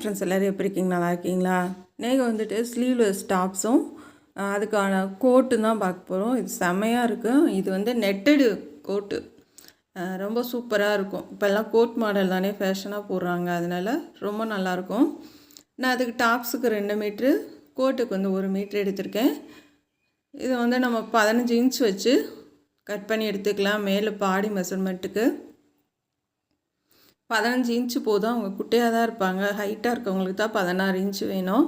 Friends, எல்லோரும் எப்படி இருக்கீங்க? நல்லா இருக்கீங்களா? நீங்கள் வந்துட்டு ஸ்லீவ்லெஸ் டாப்ஸும் அதுக்கான கோட்டு தான் பார்க்க போகிறோம். இது செம்மையாக இருக்கும். இது வந்து நெட்டடு கோட்டு, ரொம்ப சூப்பராக இருக்கும். இப்போல்லாம் கோட் மாடல் தானே ஃபேஷனாக போடுறாங்க, அதனால் ரொம்ப நல்லாயிருக்கும். நான் அதுக்கு டாப்ஸுக்கு 2 மீட்ரு, கோட்டுக்கு வந்து 1 மீட்ரு எடுத்திருக்கேன். இது வந்து நம்ம 15 இன்ச் வச்சு கட் பண்ணி எடுத்துக்கலாம். மேலே பாடி மெஷர்மெண்ட்டுக்கு 15 இன்ச்சு போதும். அவங்க குட்டையாக தான் இருப்பாங்க. ஹைட்டாக இருக்கவங்களுக்கு தான் 16 இன்ச்சு வேணும்.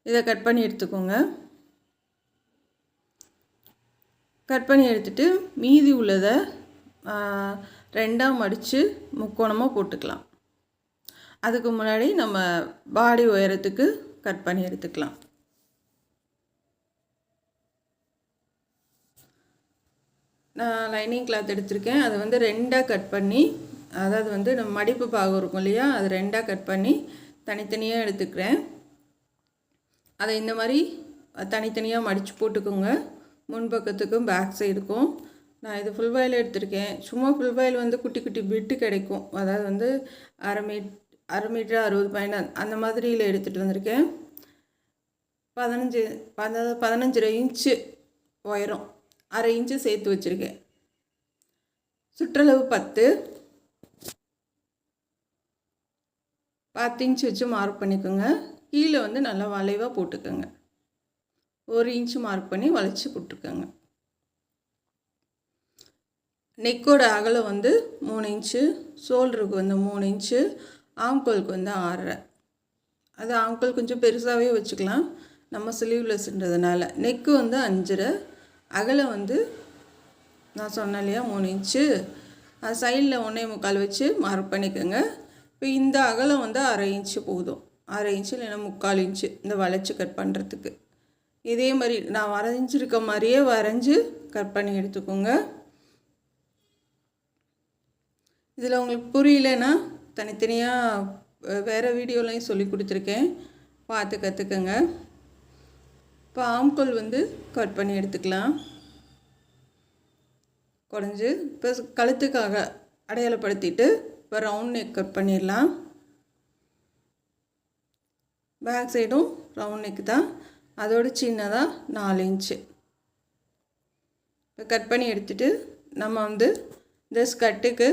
இதை கட் பண்ணி எடுத்துக்கோங்க. கட் பண்ணி எடுத்துகிட்டு மீதி உள்ளதை 2ஆக மடித்து முக்கோணமாக போட்டுக்கலாம். அதுக்கு முன்னாடி நம்ம பாடி உயரத்துக்கு கட் பண்ணி எடுத்துக்கலாம். நான் லைனிங் கிளாத் எடுத்திருக்கேன். அதை வந்து 2ஆக கட் பண்ணி, அதாவது வந்து நம்ம மடிப்பு பாகம் இருக்கும் இல்லையா, அது 2ஆக கட் பண்ணி தனித்தனியாக எடுத்துக்கிறேன். அதை இந்த மாதிரி தனித்தனியாக மடித்து போட்டுக்கோங்க. முன்பக்கத்துக்கும் பேக் சைடுக்கும். நான் இது ஃபுல் வாயில் எடுத்திருக்கேன். சும்மா ஃபுல் வாயில் வந்து குட்டி குட்டி பிட்டு கிடைக்கும். அதாவது வந்து அரை மீட்ரு 60 பாயிண்ட் அந்த மாதிரியில் எடுத்துகிட்டு வந்திருக்கேன். 15 இன்ச்சு உயரம், அரை இன்ச்சு சேர்த்து வச்சுருக்கேன். சுற்றளவு 10 இன்ச்சு வச்சு மார்க் பண்ணிக்கோங்க. கீழே வந்து நல்லா வளைவாக போட்டுக்கோங்க. 1 இன்ச்சு மார்க் பண்ணி வளைச்சி போட்டுக்கோங்க. நெக்கோட அகலம் வந்து 3 இன்ச்சு, ஷோல்டருக்கு வந்து 3 இன்ச்சு, ஆம்கோலுக்கு வந்து 6.5. அது ஆம்கோல் கொஞ்சம் பெருசாகவே வச்சுக்கலாம், நம்ம ஸ்லீவ்லெஸ்ன்றதுனால. நெக்கு வந்து 5.5, அகலம் வந்து நான் சொன்னேன் இல்லையா 3 இன்ச்சு. அது சைடில் 1.25 வச்சு மார்க் பண்ணிக்கோங்க. இப்போ இந்த அகலம் வந்து அரை இன்ச்சு போதும். அரை இன்ச்சு இல்லைன்னா 3/4 இன்ச்சு இந்த வளைச்சி கட் பண்ணுறதுக்கு. இதே மாதிரி நான் வரைஞ்சிருக்க மாதிரியே வரைஞ்சி கட் பண்ணி எடுத்துக்கோங்க. இதில் உங்களுக்கு புரியலன்னா தனித்தனியாக வேறு வீடியோலையும் சொல்லி கொடுத்துருக்கேன், பார்த்து கற்றுக்கங்க. இப்போ ஆம்கோல் வந்து கட் பண்ணி எடுத்துக்கலாம். குறைஞ்சி இப்போ கழுத்துக்காக அடையாளப்படுத்திட்டு இப்போ ரவுண்ட் நெக் கட் பண்ணிடலாம். பேக் சைடும் ரவுண்ட் நெக் தான், அதோடு சின்னதாக 4 இன்ச்சு இப்போ கட் பண்ணி எடுத்துகிட்டு நம்ம வந்து இந்த ஸ்கர்ட்டுக்கு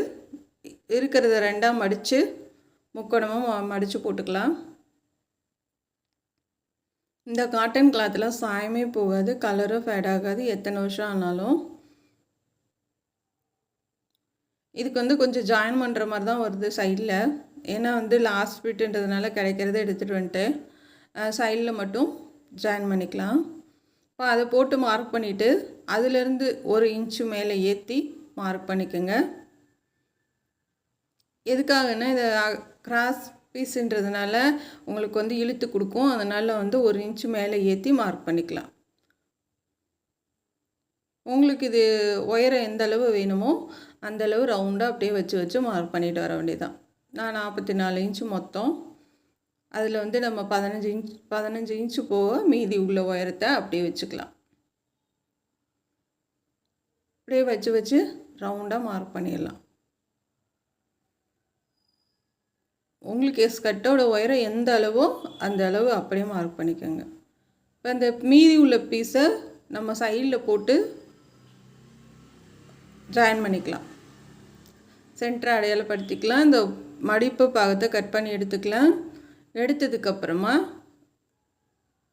இருக்கிறத 2ஆக மடித்து முக்கோணமாக மடித்து போட்டுக்கலாம். இந்த காட்டன் கிளாத்தில் சாயமே போகாது, கலரும் ஃபேட் ஆகாது, எத்தனை வருஷம் ஆனாலும். இதுக்கு வந்து கொஞ்சம் ஜாயின் பண்ணுற மாதிரி தான் வருது சைடில். ஏன்னா வந்து லாஸ்ட் ஃபிட்டுன்றதுனால கிடைக்கிறத எடுத்துகிட்டு வந்துட்டேன். சைடில் மட்டும் ஜாயின் பண்ணிக்கலாம். இப்போ அதை போட்டு மார்க் பண்ணிவிட்டு அதிலேருந்து 1 இன்ச்சு மேலே ஏற்றி மார்க் பண்ணிக்கோங்க. எதுக்காகன்னா இதை கிராஸ் பீஸுன்றதுனால உங்களுக்கு வந்து இழுத்து கொடுக்கும். அதனால் வந்து 1 இன்ச்சு மேலே ஏற்றி மார்க் பண்ணிக்கலாம். உங்களுக்கு இது உயரம் எந்த அளவு வேணுமோ அந்தளவு ரவுண்டாக அப்படியே வச்சு மார்க் பண்ணிட்டு வர வேண்டியதான். நான் 44 இன்ச்சு மொத்தம். அதில் வந்து நம்ம 15 இன்ச்சு போக மீதி உள்ள உயரத்தை அப்படியே வச்சுக்கலாம். அப்படியே வச்சு ரவுண்டாக மார்க் பண்ணிடலாம். உங்களுக்கு ஸ்கர்ட்டோட உயரம் எந்த அளவோ அந்த அளவு அப்படியே மார்க் பண்ணிக்கோங்க. இப்போ அந்த மீதி உள்ள பீஸை நம்ம சைடில் போட்டு ஜாயின் பண்ணிக்கலாம். சென்டரை அடையாளப்படுத்திக்கலாம். இந்த மடிப்பு பாகத்தை கட் பண்ணி எடுத்துக்கலாம். எடுத்ததுக்கப்புறமா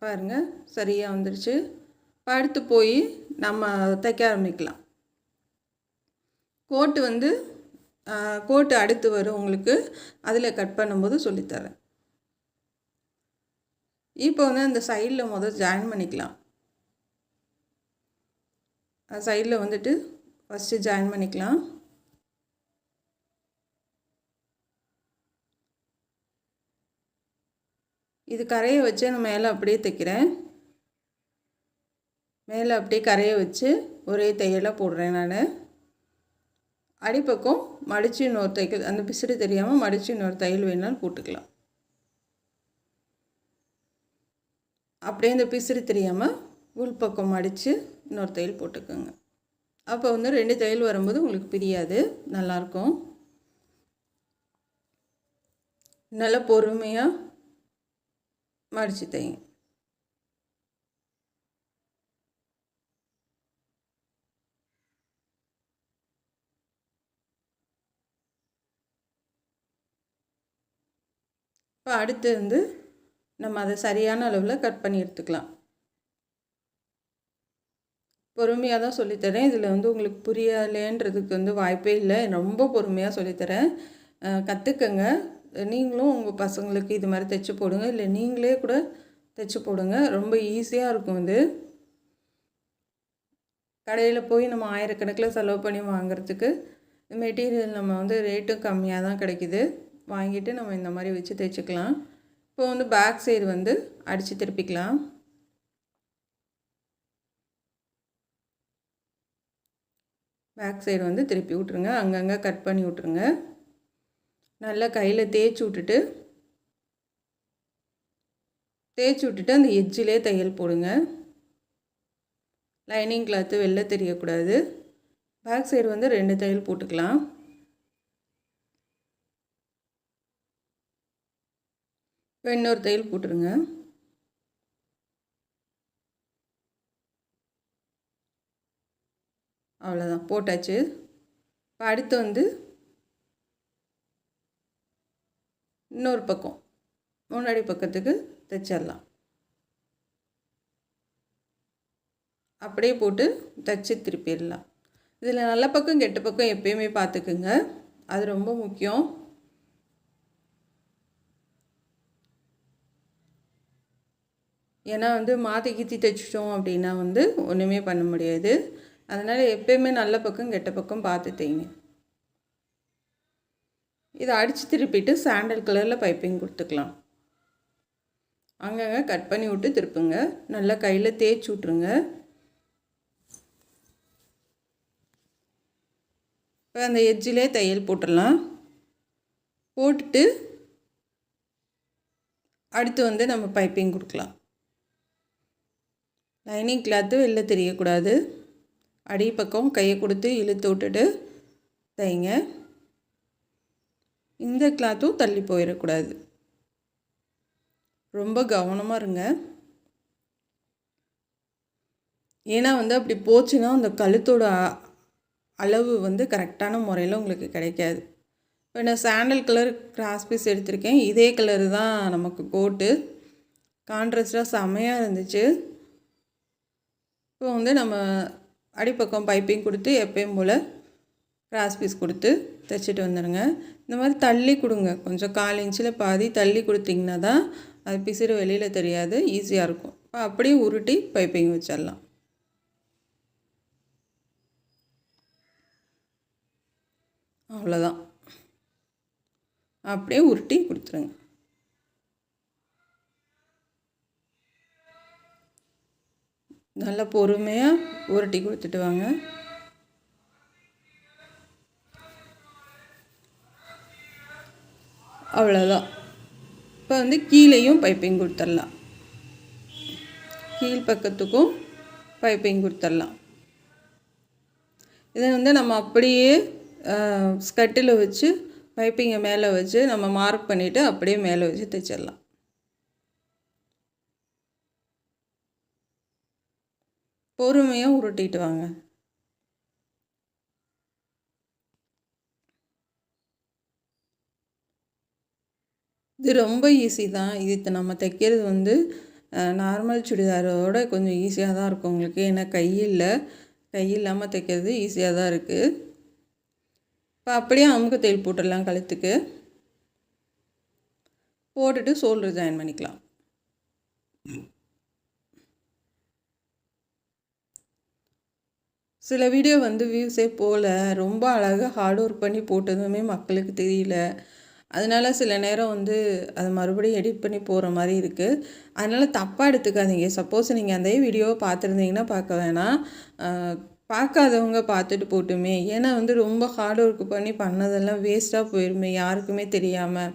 பாருங்கள் சரியாக வந்துருச்சு. அடுத்து போய் நம்ம தைக்க ஆரம்பிக்கலாம். கோட்டு அடுத்து வரும் உங்களுக்கு, அதில் கட் பண்ணும்போது சொல்லித்தரேன். இப்போ வந்து அந்த சைடில் முதல் ஜாயின் பண்ணிக்கலாம். சைடில் வந்துட்டு ஃபஸ்ட்டு ஜாயின் பண்ணிக்கலாம். இது கரையை வச்சு நான் மேலே அப்படியே தைக்கிறேன். மேலே அப்படியே கரையை வச்சு ஒரே தையலாக போடுறேன். நான் அடிப்பக்கம் மடித்து இன்னொரு தையல், அந்த பிசுறு தெரியாமல் மடித்து இன்னொரு தையல் வேணாலும் போட்டுக்கலாம். அப்படியே இந்த பிசுறு தெரியாமல் உள்பக்கம் மடித்து இன்னொரு தையல் போட்டுக்கோங்க. அப்போ வந்து 2 தையல் வரும்போது உங்களுக்கு பிரியாது, நல்லாயிருக்கும். நல்லா பொறுமையாக மடித்து தைங்க. இப்போ அடுத்து வந்து நம்ம அதை சரியான அளவில் கட் பண்ணி எடுத்துக்கலாம். பொறுமையாக தான் சொல்லித்தரேன். இதில் வந்து உங்களுக்கு புரியலேன்றதுக்கு வந்து வாய்ப்பே இல்லை. ரொம்ப பொறுமையாக சொல்லித்தரேன். கற்றுக்கங்க. நீங்களும் உங்கள் பசங்களுக்கு இது மாதிரி தைச்சி போடுங்க, இல்லை நீங்களே கூட தைச்சி போடுங்க. ரொம்ப ஈஸியாக இருக்கும் இது. கடையில் போய் நம்ம ஆயிரக்கணக்கில் செலவு பண்ணி வாங்குறதுக்கு மெட்டீரியல் நம்ம வந்து ரேட்டும் கம்மியாக தான் கிடைக்கிது. வாங்கிட்டு நம்ம இந்த மாதிரி வச்சு தைச்சிக்கலாம். இப்போ வந்து பேக் சைடு வந்து அடித்து திருப்பிக்கலாம். பேக் சைடு வந்து திருப்பி விட்ருங்க. அங்கங்கே கட் பண்ணி விட்ருங்க. நல்லா கையில் தேய்ச்சி விட்டுட்டு அந்த எட்ஜிலே தையல் போடுங்க. லைனிங் கிளாத்து வெளில தெரியக்கூடாது. பேக் சைடு வந்து 2 தையல் போட்டுக்கலாம். இன்னொரு தையல் போட்டுருங்க. அவ்வளோதான், போட்டாச்சு. இப்போ அடுத்து வந்து இன்னொரு பக்கம் முன்னாடி பக்கத்துக்கு தைச்சிடலாம். அப்படியே போட்டு தைச்சி திருப்பிடலாம். இதில் நல்ல பக்கம் கெட்ட பக்கம் எப்பயுமே பார்த்துக்குங்க, அது ரொம்ப முக்கியம். ஏன்னா வந்து மாற்றி கீத்தி தைச்சிட்டோம் அப்படின்னா வந்து ஒன்றுமே பண்ண முடியாது. அதனால் எப்பயுமே நல்ல பக்கம் கெட்ட பக்கம் பார்த்து தைங்க. இதை அடித்து திருப்பிட்டு சாண்டல் கலரில் பைப்பிங் கொடுத்துக்கலாம். அங்கங்கே கட் பண்ணி விட்டு திருப்புங்க. நல்லா கையில் தேய்ச்சி விட்ருங்க. இப்போ அந்த எட்ஜிலே தையல் போட்டுடலாம். போட்டுட்டு அடுத்து வந்து நம்ம பைப்பிங் கொடுக்கலாம். லைனிங் கிளாத்து வெளில தெரியக்கூடாது. அடி பக்கம் கையை கொடுத்து இழுத்து விட்டுட்டு தைங்க. இந்த கிளாத்தும் தள்ளி போயிடக்கூடாது. ரொம்ப கவனமாக இருங்க. ஏன்னா வந்து அப்படி போச்சுன்னா அந்த கழுத்தோட அளவு வந்து கரெக்டான முறையில் உங்களுக்கு கிடைக்காது. இப்போ நான் சாண்டல் கலர் கிராஸ் பீஸ் எடுத்திருக்கேன். இதே கலரு தான் நமக்கு கோட்டு. கான்ட்ராஸ்டாக செமையாக இருந்துச்சு. இப்போ வந்து நம்ம அடிப்பக்கம் பைப்பிங் கொடுத்து எப்பயும் போல் கிராஸ் பீஸ் கொடுத்து தைச்சிட்டு வந்துடுங்க. இந்த மாதிரி தள்ளி கொடுங்க. கொஞ்சம் 1/4 இன்ச்சில் பாதி தள்ளி கொடுத்திங்கன்னா தான் அது பிசிறு வெளியில் தெரியாது, ஈஸியாக இருக்கும். இப்போ அப்படியே உருட்டி பைப்பிங் வச்சிடலாம். அவ்வளோதான், அப்படியே உருட்டி கொடுத்துருங்க. நல்லா பொறுமையாக உருட்டி கொடுத்துட்டு வாங்க. அவ்வளோதான். இப்போ வந்து கீழேயும் பைப்பிங் கொடுத்துடலாம். கீழ் பக்கத்துக்கும் பைப்பிங் கொடுத்துடலாம். இதை வந்து நம்ம அப்படியே ஸ்கட்டில் வச்சு பைப்பிங்கை மேலே வச்சு நம்ம மார்க் பண்ணிவிட்டு அப்படியே மேலே வச்சு தைச்சிடலாம். பொறுமையாக உருட்டிட்டு வாங்க. இது ரொம்ப ஈஸி தான். இது நம்ம தைக்கிறது வந்து நார்மல் சுடிதாரோட கொஞ்சம் ஈஸியாக தான் இருக்கும் உங்களுக்கு. ஏன்னா கை இல்லாமல் தைக்கிறது ஈஸியாக தான் இருக்குது. இப்போ அப்படியே அமுக்கு தையல் போட்டுடலாம். கழுத்துக்கு போட்டுட்டு ஷோல்டர் ஜாயின் பண்ணிக்கலாம். சில வீடியோ வந்து வியூஸே போகல, ரொம்ப அழகாக ஹார்ட் ஒர்க் பண்ணி போட்டதுமே மக்களுக்கு தெரியல. அதனால சில நேரம் வந்து அதை மறுபடியும் எடிட் பண்ணி போகிற மாதிரி இருக்குது. அதனால் தப்பாக எடுத்துக்காதீங்க. சப்போஸ் நீங்கள் அந்த வீடியோவை பார்த்துருந்தீங்கன்னா பார்க்க வேணாம். பார்க்காதவங்க பார்த்துட்டு போட்டுமே. ஏன்னா வந்து ரொம்ப ஹார்ட் ஒர்க் பண்ணி பண்ணதெல்லாம் வேஸ்ட்டாக போயிருமே யாருக்குமே தெரியாமல்.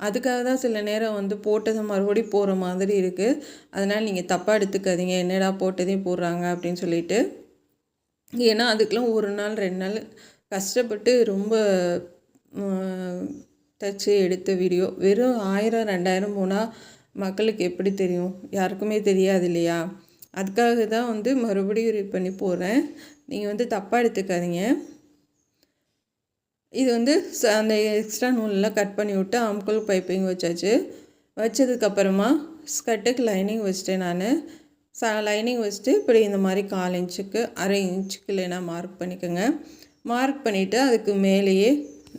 அதுக்காக தான் சில நேரம் வந்து போட்டதை மறுபடியும் போகிற மாதிரி இருக்குது. அதனால் நீங்கள் தப்பாக எடுத்துக்காதீங்க, என்னடா போட்டதே போடுறாங்க அப்படின்னு சொல்லிட்டு. ஏன்னா அதுக்கெலாம் 1 நாள் 2 நாள் கஷ்டப்பட்டு ரொம்ப தைச்சி எடுத்த வீடியோ. வெறும் 1000 2000 போனால் மக்களுக்கு எப்படி தெரியும்? யாருக்குமே தெரியாது இல்லையா? அதுக்காக தான் வந்து மறுபடியும் ரீட் பண்ணி போடுறேன். நீங்கள் வந்து தப்பாக எடுத்துக்காதீங்க. இது வந்து அந்த எக்ஸ்ட்ரா நூலெலாம் கட் பண்ணி விட்டு ஆம்கோல் பைப்பிங் வச்சாச்சு. வச்சதுக்கப்புறமா ஸ்கர்ட்டுக்கு லைனிங் வச்சுட்டேன் நான். லைனிங் வச்சுட்டு இப்படி இந்த மாதிரி 1/4 இன்ச்சுக்கு 1/2 இன்ச்சுக்கு இல்லைனா மார்க் பண்ணிக்கோங்க. மார்க் பண்ணிவிட்டு அதுக்கு மேலேயே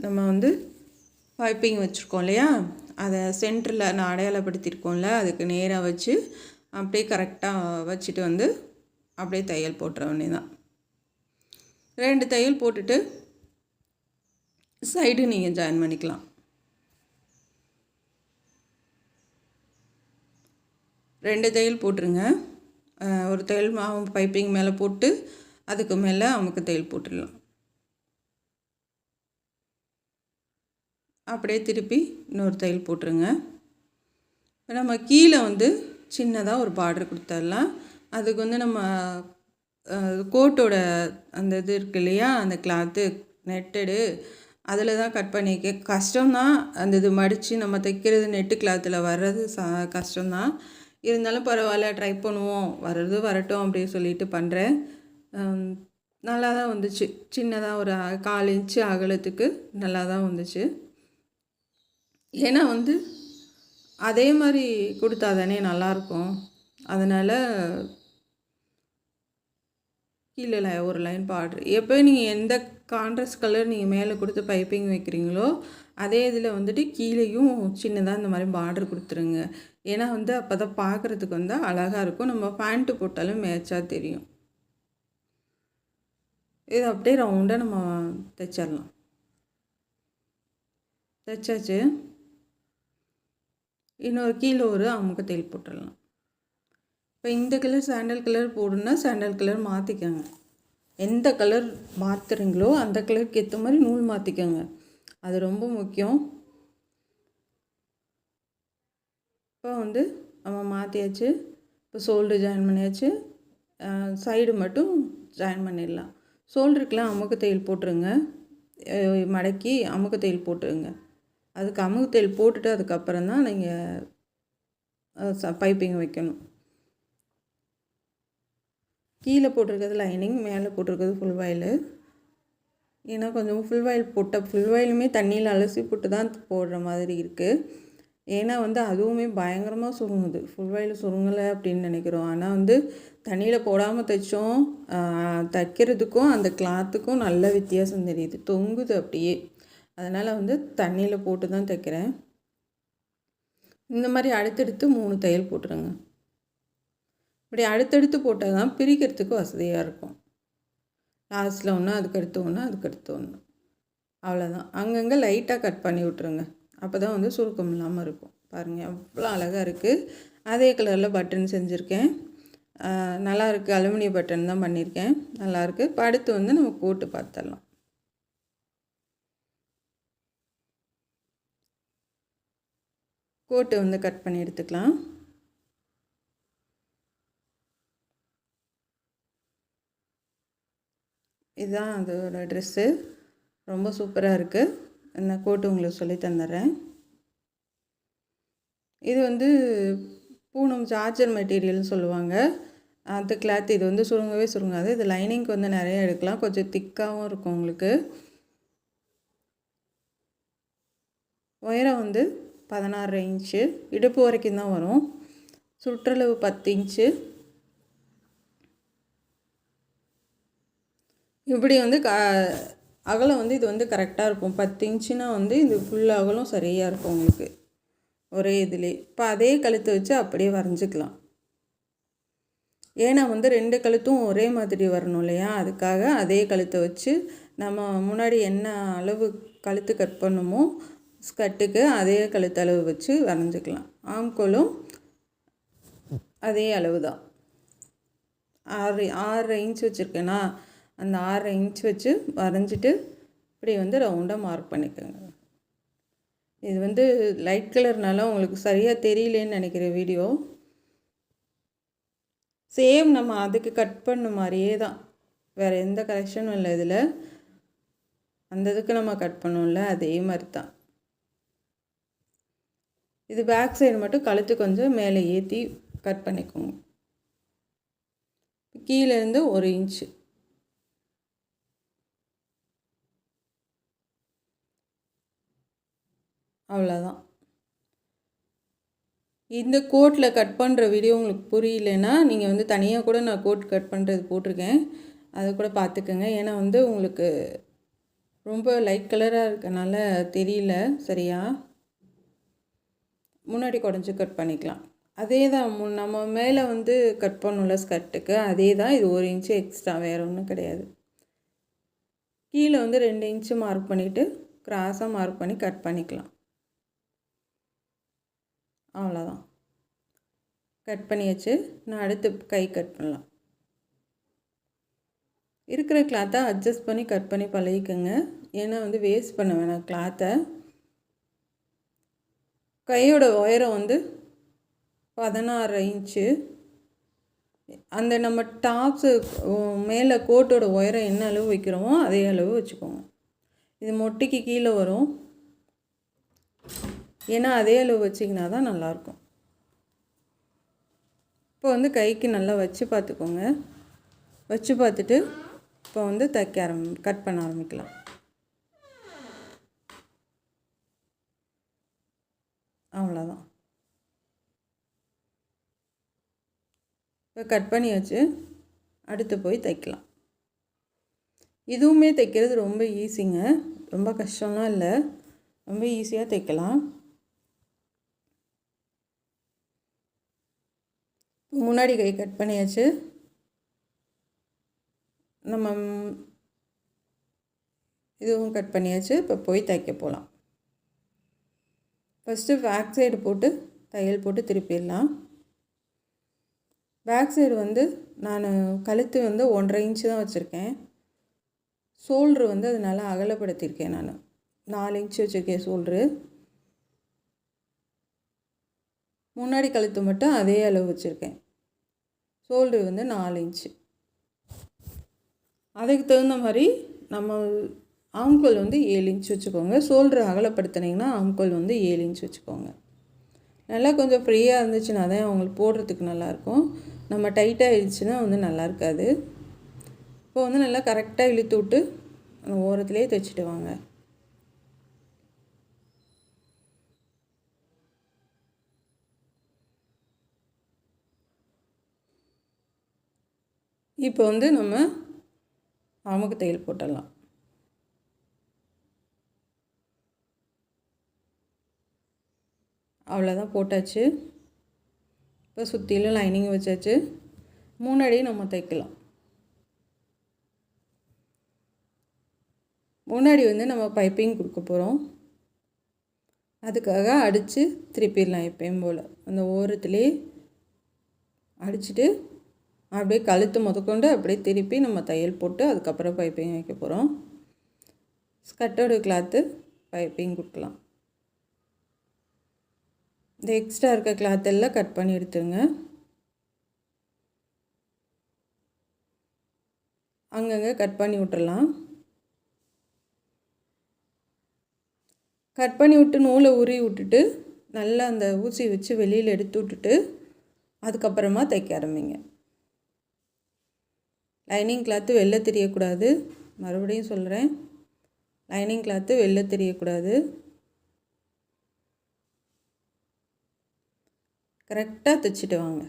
நம்ம வந்து பைப்பிங் வச்சுருக்கோம் இல்லையா, அதை சென்டரில் நான் அடையாளப்படுத்தியிருக்கோம்ல, அதுக்கு நேராக வச்சு அப்படியே கரெக்டாக வச்சுட்டு வந்து அப்படியே தையல் போட்டுற வேண்டியதான். 2 தையல் போட்டுட்டு சைடு நீங்கள் ஜாயின் பண்ணிக்கலாம். 2 தையல் போட்டுருங்க. ஒரு தையல் பைப்பிங் மேலே போட்டு அதுக்கு மேலே அமுக்கு தையல் போட்டுடலாம். அப்படியே திருப்பி இன்னொரு தையல் போட்டுருங்க. இப்போ நம்ம கீழே வந்து சின்னதாக ஒரு பார்டர் கொடுத்துடலாம். அதுக்கு வந்து நம்ம கோட்டோட அந்த இது இருக்கு இல்லையா, அந்த கிளாத்து நெட்டடு அதில் தான் கட் பண்ணிக்க கஷ்டம்தான். அந்த இது மடித்து நம்ம தைக்கிறது நெட்டு கிளாத்தில் வர்றது கஷ்டம்தான். இருந்தாலும் பரவாயில்ல, ட்ரை பண்ணுவோம், வர்றது வரட்டும் அப்படின்னு சொல்லிட்டு பண்ணுறேன். நல்லா தான் வந்துச்சு. சின்னதாக ஒரு 1/4 இன்ச்சு அகலத்துக்கு நல்லா தான் வந்துச்சு. ஏன்னா வந்து அதே மாதிரி கொடுத்தா தானே நல்லாயிருக்கும். அதனால் கீழே ஒரு லைன் பார்டர் எப்போ நீங்கள் எந்த கான்ட்ராஸ்ட் கலர் நீங்கள் மேலே கொடுத்து பைப்பிங் வைக்கிறீங்களோ அதே இதில் வந்துட்டு கீழேயும் சின்னதாக இந்த மாதிரி பார்டர் கொடுத்துருங்க. ஏன்னா வந்து அப்போ தான் பார்க்குறதுக்கு வந்து அழகாக இருக்கும். நம்ம பேண்ட்டு போட்டாலும் மேட்சாக தெரியும். இது அப்படியே ரவுண்டாக நம்ம தைச்சிடலாம். தைச்சாச்சு. இன்னொரு கீழே ஒரு அமுக்கு தையல் போட்டுடலாம். இப்போ இந்த கலர் சாண்டல் கலர் போடணுன்னா சாண்டல் கலர் மாற்றிக்கோங்க. எந்த கலர் மாற்றுறீங்களோ அந்த கலருக்கு ஏற்ற மாதிரி நூல் மாற்றிக்கோங்க. அது ரொம்ப முக்கியம். இப்போ வந்து நம்ம மாற்றியாச்சு. இப்போ ஷோல்டர் ஜாயின் பண்ணியாச்சு. சைடு மட்டும் ஜாயின் பண்ணிடலாம். ஷோல்டருக்கெலாம் அமுக்கு தையல் போட்டுருங்க. மடக்கி அமுக்கு தையல் போட்டுருங்க. அதுக்கு அமுக்கு தையல் போட்டுட்டு அதுக்கப்புறம் தான் நீங்கள் பைப்பிங் வைக்கணும். கீழே போட்டிருக்கிறது லைனிங், மேலே போட்டிருக்கிறது ஃபுல் வாயில். ஏன்னா கொஞ்சம் ஃபுல் வாயிலுமே தண்ணியில் அலசி போட்டு தான் போடுற மாதிரி இருக்குது. ஏன்னா வந்து அதுவுமே பயங்கரமாக சுருங்குது. ஃபுல் வாயில் சுருங்கலை அப்படின்னு நினைக்கிறோம். ஆனால் வந்து தண்ணியில் போடாமல் தைச்சோம். தைக்கிறதுக்கும் அந்த கிளாத்துக்கும் நல்ல வித்தியாசம் தெரியுது. தொங்குது அப்படியே. அதனால் வந்து தண்ணியில் போட்டு தான் தைக்கிறேன். இந்த மாதிரி அடுத்தடுத்து 3 தையல் போட்டுருங்க. இப்படி அடுத்தடுத்து போட்டால் தான் பிரிக்கிறதுக்கு வசதியாக இருக்கும். லாஸ்ட்டில் ஒன்று, அதுக்கடுத்து ஒன்று, அதுக்கடுத்து ஒன்று, அவ்வளோதான். அங்கங்கே லைட்டாக கட் பண்ணி விட்ருங்க. அப்போ தான் வந்து சுருக்கம் இல்லாமல் இருக்கும். பாருங்கள் எவ்வளோ அழகாக இருக்குது. அதே கலரில் பட்டன் செஞ்சுருக்கேன். நல்லாயிருக்கு. அலுமினிய பட்டன் தான் பண்ணியிருக்கேன். நல்லாயிருக்கு. இப்போ அடுத்து வந்து நம்ம போட்டு பார்த்துடலாம். கோட்டு வந்து கட் பண்ணி எடுத்துக்கலாம். இதுதான் அதோட ட்ரெஸ்ஸு. ரொம்ப சூப்பராக இருக்குது. இந்த கோட்டு உங்களுக்கு சொல்லி தந்துடுறேன். இது வந்து பூனம் சார்ஜர் மெட்டீரியல்னு சொல்லுவாங்க. அந்த கிளாத் இது வந்து சுருங்கவே சுருங்காது. இது லைனிங்க்கு வந்து நிறைய எடுக்கலாம். கொஞ்சம் திக்காகவும் இருக்கும் உங்களுக்கு. உயரம் வந்து 16 இன்ச்சு, இடுப்பு வரைக்கும் தான் வரும். சுற்றளவு 10 இன்ச்சு. இப்படி வந்து அகலம் வந்து இது வந்து கரெக்டாக இருக்கும். 10 இன்ச்சுனா வந்து இது ஃபுல் அகலம் சரியாக இருக்கும் உங்களுக்கு ஒரே இதிலே. இப்போ அதே கழுத்தை வச்சு அப்படியே வரைஞ்சிக்கலாம். ஏன்னா வந்து 2 கழுத்தும் ஒரே மாதிரி வரணும் இல்லையா, அதுக்காக அதே கழுத்தை வச்சு நம்ம முன்னாடி என்ன அளவு கழுத்து கட் பண்ணுமோ ஸ்கர்ட்டுக்கு அதே கழுத்து அளவு வச்சு வரைஞ்சிக்கலாம். ஆம்கோலும் அதே அளவு தான். 6 இன்ச் வச்சுருக்கேன்னா அந்த 6 இன்ச் வச்சு வரைஞ்சிட்டு இப்படி வந்து ரவுண்டாக மார்க் பண்ணிக்கோங்க. இது வந்து லைட் கலர்னால உங்களுக்கு சரியாக தெரியலேன்னு நினைக்கிற வீடியோ. சேம் நம்ம அதுக்கு கட் பண்ண மாதிரியே தான், வேறு எந்த கரெக்ஷனும் இல்லை இதில். அந்த இதுக்கு நம்ம கட் பண்ணோம்ல அதே மாதிரி தான். இது பேக் சைடு மட்டும் கழுத்து கொஞ்சம் மேலே ஏற்றி கட் பண்ணிக்கோங்க. கீழேருந்து 1 இன்ச்சு. அவ்வளோதான். இந்த கோட்டில் கட் பண்ணுற வீடியோ உங்களுக்கு புரியலைன்னா நீங்கள் வந்து தனியாக கூட நான் கோட் கட் பண்ணுறது போட்டிருக்கேன், அதை கூட பார்த்துக்கோங்க. ஏன்னா வந்து உங்களுக்கு ரொம்ப லைட் கலராக இருக்கனால தெரியல சரியா. முன்னாடி குடஞ்சி கட் பண்ணிக்கலாம். அதே தான் நம்ம மேலே வந்து கட் பண்ணல ஸ்கர்ட்டுக்கு, அதே தான். இது 1 இன்ச்சு எக்ஸ்ட்ரா, வேறு ஒன்றும் கிடையாது. கீழே வந்து 2 இன்ச்சு மார்க் பண்ணிவிட்டு கிராஸாக மார்க் பண்ணி கட் பண்ணிக்கலாம். அவ்வளோதான், கட் பண்ணியாச்சு. நான் அடுத்து கை கட் பண்ணலாம். இருக்கிற கிளாத்தை அட்ஜஸ்ட் பண்ணி கட் பண்ணி பழகிக்கோங்க. ஏன்னா வந்து வேஸ்ட் பண்ண வேணாம் கிளாத்தை. கையோட உயரம் வந்து 16 இன்ச்சு. அந்த நம்ம டாப்ஸு மேலே கோட்டோட உயரம் என்ன அளவு வைக்கிறோமோ அதே அளவு வச்சுக்கோங்க. இது மொட்டைக்கு கீழே வரும், ஏன்னா அதே அளவு வச்சிங்கன்னா தான் நல்லாயிருக்கும். இப்போ வந்து கைக்கு நல்லா வச்சு பார்த்துக்கோங்க. வச்சு பார்த்துட்டு இப்போ வந்து கட் பண்ண ஆரம்பிக்கலாம். அவ்வளோதான். இப்போ கட் பண்ணியாச்சு. அடுத்து போய் தைக்கலாம். இதுவுமே தைக்கிறது ரொம்ப ஈஸிங்க, ரொம்ப கஷ்டம்லாம் இல்லை, ரொம்ப ஈஸியாக தைக்கலாம். முன்னாடி கை கட் பண்ணியாச்சு. நம்ம இதுவும் கட் பண்ணியாச்சு. இப்போ போய் தைக்க போகலாம். ஃபஸ்ட்டு பேக் சைடு போட்டு தையல் போட்டு திருப்பிடலாம். பேக் சைடு வந்து நான் கழுத்து வந்து 1.5 இன்ச்சு தான் வச்சுருக்கேன். ஷோல்ட்ரு வந்து அது நல்லா அகலப்படுத்தியிருக்கேன். நான் 4 இன்ச்சு வச்சுருக்கேன் ஷோல்ட்ரு. முன்னாடி கழுத்து மட்டும் அதே அளவு வச்சுருக்கேன். ஷோல்ட்ரு வந்து 4 இன்ச்சு. அதுக்கு தகுந்த மாதிரி நம்ம ஆம்கோல் வந்து 7 இன்ச் வச்சுக்கோங்க. ஷோல்ட்ரு அகலப்படுத்தினீங்கன்னா ஆம்கோல் வந்து 7 இன்ச் வச்சுக்கோங்க. நல்லா கொஞ்சம் ஃப்ரீயாக இருந்துச்சுன்னா தான் அவங்களுக்கு போடுறதுக்கு நல்லாயிருக்கும். நம்ம டைட்டாக ஆயிடுச்சுன்னா வந்து நல்லா இருக்காது. இப்போ வந்து நல்லா கரெக்டாக இழுத்து விட்டு அந்த ஓரத்துலேயே தைச்சிட்டு வாங்க. இப்போ வந்து நம்ம அமுக்கு தையல் போட்டுடலாம். அவ்வளோதான், போட்டாச்சு. இப்போ சுற்றிலும் லைனிங் வச்சாச்சு. முன்னாடி நம்ம தைக்கலாம். முன்னாடி வந்து நம்ம பைப்பிங் கொடுக்க போகிறோம். அதுக்காக அடித்து திருப்பிடலாம். எப்பயும் போல் அந்த ஓரத்துலேயே அடிச்சுட்டு அப்படியே கழுத்து முதற்கொண்டு அப்படியே திருப்பி நம்ம தையல் போட்டு அதுக்கப்புறம் பைப்பிங் வைக்க போகிறோம். ஸ்கர்ட்டோட கிளாத்து பைப்பிங் கொடுக்கலாம். இந்த எக்ஸ்ட்ரா இருக்க கிளாத் எல்லாம் கட் பண்ணி எடுத்துருங்க. அங்கங்கே கட் பண்ணி விட்டுறலாம். கட் பண்ணி விட்டு நூலை உருவி விட்டுட்டு நல்லா அந்த ஊசி வச்சு வெளியில் எடுத்து விட்டுட்டு அதுக்கப்புறமா தைக்க ஆரம்பிங்க. லைனிங் கிளாத்து வெளில தெரியக்கூடாது. மறுபடியும் சொல்கிறேன், லைனிங் கிளாத்து வெளில தெரியக்கூடாது. கரெக்டாக தைச்சிட்டு வாங்க.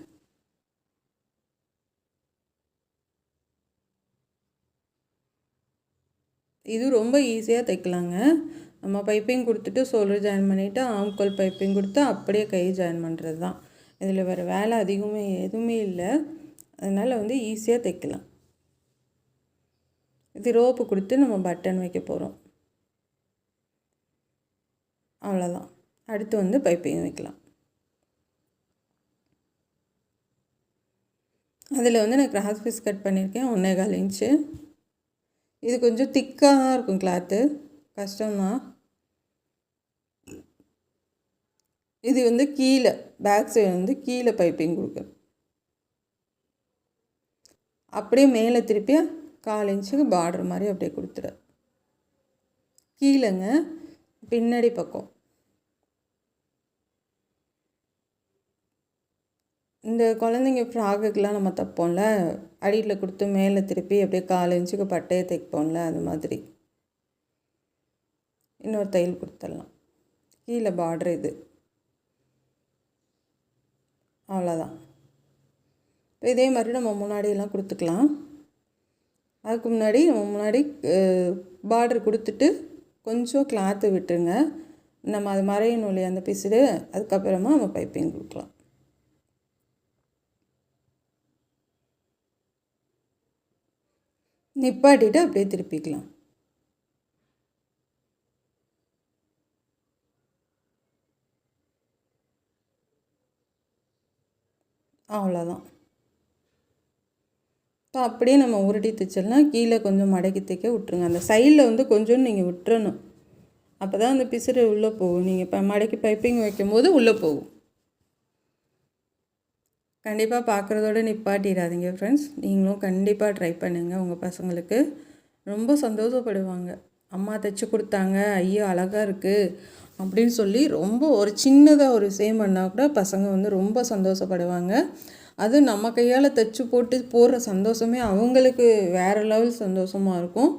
இது ரொம்ப ஈஸியாக தைக்கலாங்க. நம்ம பைப்பிங் கொடுத்துட்டு ஷோல்டர் ஜாயின் பண்ணிவிட்டு ஆம்கோல் பைப்பிங் கொடுத்து அப்படியே கை ஜாயின் பண்ணுறது தான். இதில் வேறு வேலை அதிகமே எதுவுமே இல்லை. அதனால் வந்து ஈஸியாக தைக்கலாம். இது ரோப்பு கொடுத்து நம்ம பட்டன் வைக்க போகிறோம். அவ்வளோதான். அடுத்து வந்து பைப்பிங் வைக்கலாம். அதில் வந்து நான் கிராஸ் பீஸ் கட் பண்ணியிருக்கேன் 1.25 இன்ச்சு. இது கொஞ்சம் திக்காக தான் இருக்கும் கிளாத்து, கஷ்டம்தான். இது வந்து கீழே பேக் சைடு வந்து கீழே பைப்பிங் கொடுக்குறேன். அப்படியே மேலே திருப்பி 1/4 இன்ச்சுக்கு பார்டர் மாதிரி அப்படியே கொடுத்துரு. கீழேங்க பின்னாடி பக்கம் இந்த குழந்தைங்க ஃப்ராகுக்கெலாம் நம்ம தைப்போம்ல, அடியில் கொடுத்து மேலே திருப்பி அப்படியே 4 இன்ச்சுக்கு பட்டையை தைப்போம்ல, அது மாதிரி இன்னொரு தையல் கொடுத்துடலாம். கீழே பார்டர் இது, அவ்வளோதான். இப்போ இதே மாதிரி நம்ம முன்னாடியெல்லாம் கொடுத்துக்கலாம். அதுக்கு முன்னாடி பார்டர் கொடுத்துட்டு கொஞ்சம் கிளாத்து விட்டுருங்க. நம்ம அது மறையணும் இல்லையா அந்த பிசுறு, அதுக்கப்புறமா நம்ம பைப்பிங் கொடுக்கலாம். நிப்பாட்டிட்டு அப்படியே திருப்பிக்கலாம். அவ்வளோதான். இப்போ அப்படியே நம்ம உருட்டி தைச்சிடலாம். கீழே கொஞ்சம் மடக்கி தைக்க விட்ருங்க. அந்த சைடில் வந்து கொஞ்சம் நீங்கள் விட்டுறணும், அப்போ தான் அந்த பிசுறு உள்ளே போகும். நீங்கள் இப்போ மடக்கி பைப்பிங் வைக்கும்போது உள்ளே போகும். கண்டிப்பாக பார்க்குறதோட நிப்பாட்டிடாதீங்க ஃப்ரெண்ட்ஸ். நீங்களும் கண்டிப்பாக ட்ரை பண்ணுங்கள். உங்கள் பசங்களுக்கு ரொம்ப சந்தோஷப்படுவாங்க. அம்மா தைச்சி கொடுத்தாங்க, ஐயோ அழகாக இருக்குது அப்படின்னு சொல்லி ரொம்ப ஒரு சின்னதாக ஒரு விஷயம் பண்ணால் கூட பசங்க வந்து ரொம்ப சந்தோஷப்படுவாங்க. அது நம்ம கையால் தைச்சி போட்டு போடுற சந்தோஷமே அவங்களுக்கு வேறு லெவல் சந்தோஷமாக இருக்கும்.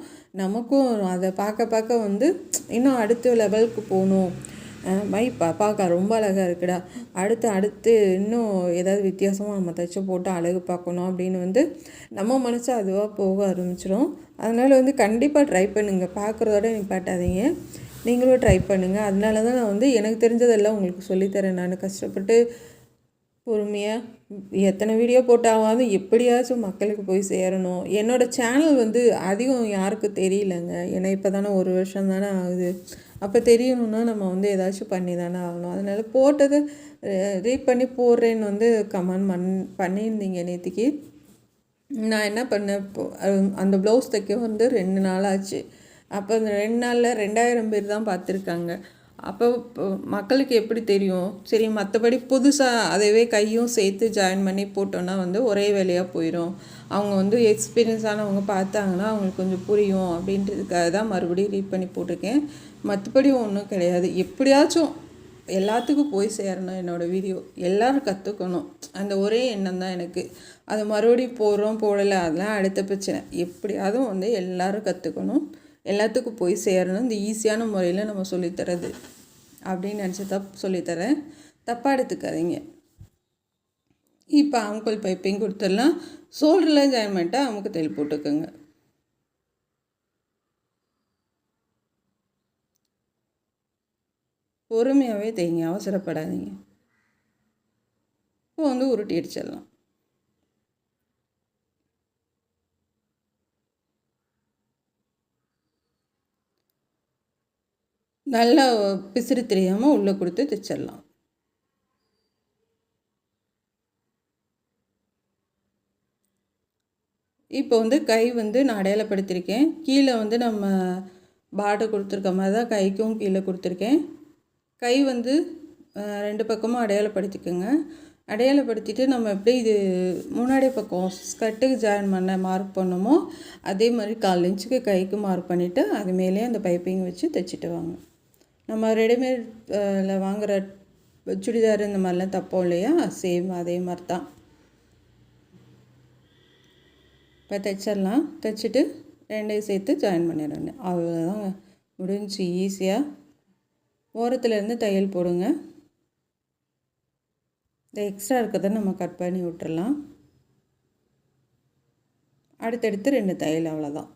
நமக்கும் அதை பார்க்க வந்து இன்னும் அடுத்த லெவலுக்கு போகணும், பார்க்க ரொம்ப அழகாக இருக்குடா, அடுத்து இன்னும் ஏதாவது வித்தியாசமாக நம்ம தைச்சி போட்டு அழகு பார்க்கணும் அப்படின்னு வந்து நம்ம மனசு அதுவாக போக ஆரம்பிச்சிடும். அதனால் வந்து கண்டிப்பாக ட்ரை பண்ணுங்கள். பார்க்குறதோட நிப்பாட்டாதீங்க, நீங்களும் ட்ரை பண்ணுங்கள். அதனால தான் நான் வந்து எனக்கு தெரிஞ்சதெல்லாம் உங்களுக்கு சொல்லித்தரேன். நான் கஷ்டப்பட்டு பொறுமையாக எத்தனை வீடியோ போட்டாவது எப்படியாச்சும் மக்களுக்கு போய் சேரணும். என்னோடய சேனல் வந்து அதிகம் யாருக்கும் தெரியலங்க. ஏன்னா இப்போ தானே 1 வருஷம் தானே ஆகுது. அப்போ தெரியணுன்னா நம்ம வந்து ஏதாச்சும் பண்ணி தானே ஆகணும். அதனால் போட்டது ரீட் பண்ணி போடுறேன்னு வந்து கமெண்ட் பண்ணியிருந்தீங்க நேற்றுக்கு. நான் என்ன பண்ணேன், அந்த ப்ளவுஸ் தைக்க வந்து 2 நாள் ஆச்சு. அப்போ அந்த 2 நாளில் 2000 பேர் தான் பார்த்துருக்காங்க. அப்போ மக்களுக்கு எப்படி தெரியும்? சரி, மற்றபடி புதுசாக அதவே கையும் சேர்த்து ஜாயின் பண்ணி போட்டோன்னா வந்து ஒரே வேலையாக போயிடும். அவங்க வந்து எக்ஸ்பீரியன்ஸானவங்க பார்த்தாங்கன்னா அவங்களுக்கு கொஞ்சம் புரியும் அப்படின்றதுக்காக தான் மறுபடியும் ரீட் பண்ணி போட்டிருக்கேன். மற்றபடி ஒன்றும் கிடையாது. எப்படியாச்சும் எல்லாத்துக்கும் போய் சேரணும் என்னோடய வீடியோ, எல்லோரும் கற்றுக்கணும், அந்த ஒரே எண்ணம் தான் எனக்கு. அது மறுபடியும் போடுறோம் போடலை அதெல்லாம் அடுத்த பிரச்சனை. எப்படியாவது வந்து எல்லோரும் கற்றுக்கணும், எல்லாத்துக்கும் போய் சேரணும். இந்த ஈஸியான முறையில் நம்ம சொல்லித்தரது அப்படின்னு நினச்சி சொல்லித்தரேன், தப்பாக எடுத்துக்காதீங்க. இப்போ ஆம்கோல் பைப்பிங் கொடுத்துடலாம். ஷோல்டரில் ஜாயின் பண்ணிட்டா அமுக்கு தையல் போட்டுக்கோங்க. பொறுமையாகவே தைங்க, அவசரப்படாதீங்க. இப்போ வந்து உருட்டி அடிச்சிடலாம். நல்லா பிசிறு தெரியாமல் உள்ளே கொடுத்து தைச்சிடலாம். இப்போ வந்து கை வந்து நான் அடையாளப்படுத்தியிருக்கேன். கீழே வந்து நம்ம பார்டர் கொடுத்துருக்க மாதிரி தான் கைக்கும் கீழே கொடுத்துருக்கேன். கை வந்து 2 பக்கமும் அடையாளப்படுத்திக்கோங்க. அடையாளப்படுத்திட்டு நம்ம எப்படி இது முன்னாடி பக்கம் ஸ்கர்ட்டுக்கு ஜாயின் பண்ண மார்க் பண்ணோமோ அதே மாதிரி 4 இன்ச்சுக்கு கைக்கு மார்க் பண்ணிவிட்டு அது மேலே அந்த பைப்பிங் வச்சு தைச்சிட்டு வாங்க. நம்ம ரெடிமேடில் வாங்குகிற சுடிதார் இந்த மாதிரிலாம் தைப்போம் இல்லையா, சேம் அதே மாதிரி தான். இப்போ தைச்சிடலாம். தைச்சிட்டு 2ஐயும் சேர்த்து ஜாயின் பண்ணிடணும். அவ்வளோதாங்க, முடிஞ்சு. ஈஸியாக ஓரத்துலேருந்து தையல் போடுங்க. இந்த எக்ஸ்ட்ரா இருக்கிறத நம்ம கட் பண்ணி விட்டுறலாம். அடுத்தடுத்து 2 தையல், அவ்வளோதான்.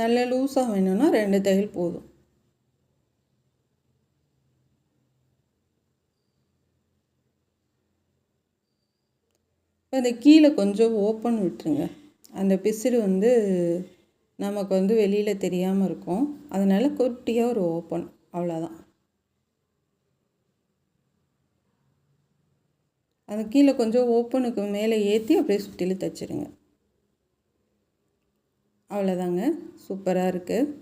நல்ல லூஸாக வேணும்னா 2 தையல் போதும். இப்போ அந்த கீழே கொஞ்சம் ஓப்பன் விட்டுருங்க. அந்த பிசிறு வந்து நமக்கு வந்து வெளியில் தெரியாமல் இருக்கும். அதனால் குட்டியாக ஒரு ஓப்பன், அவ்வளோதான். அந்த கீழே கொஞ்சம் ஓப்பனுக்கு மேலே ஏற்றி அப்படியே சுற்றிலும் தைச்சிடுங்க. அவ்வளோதாங்க, சூப்பராக இருக்குது.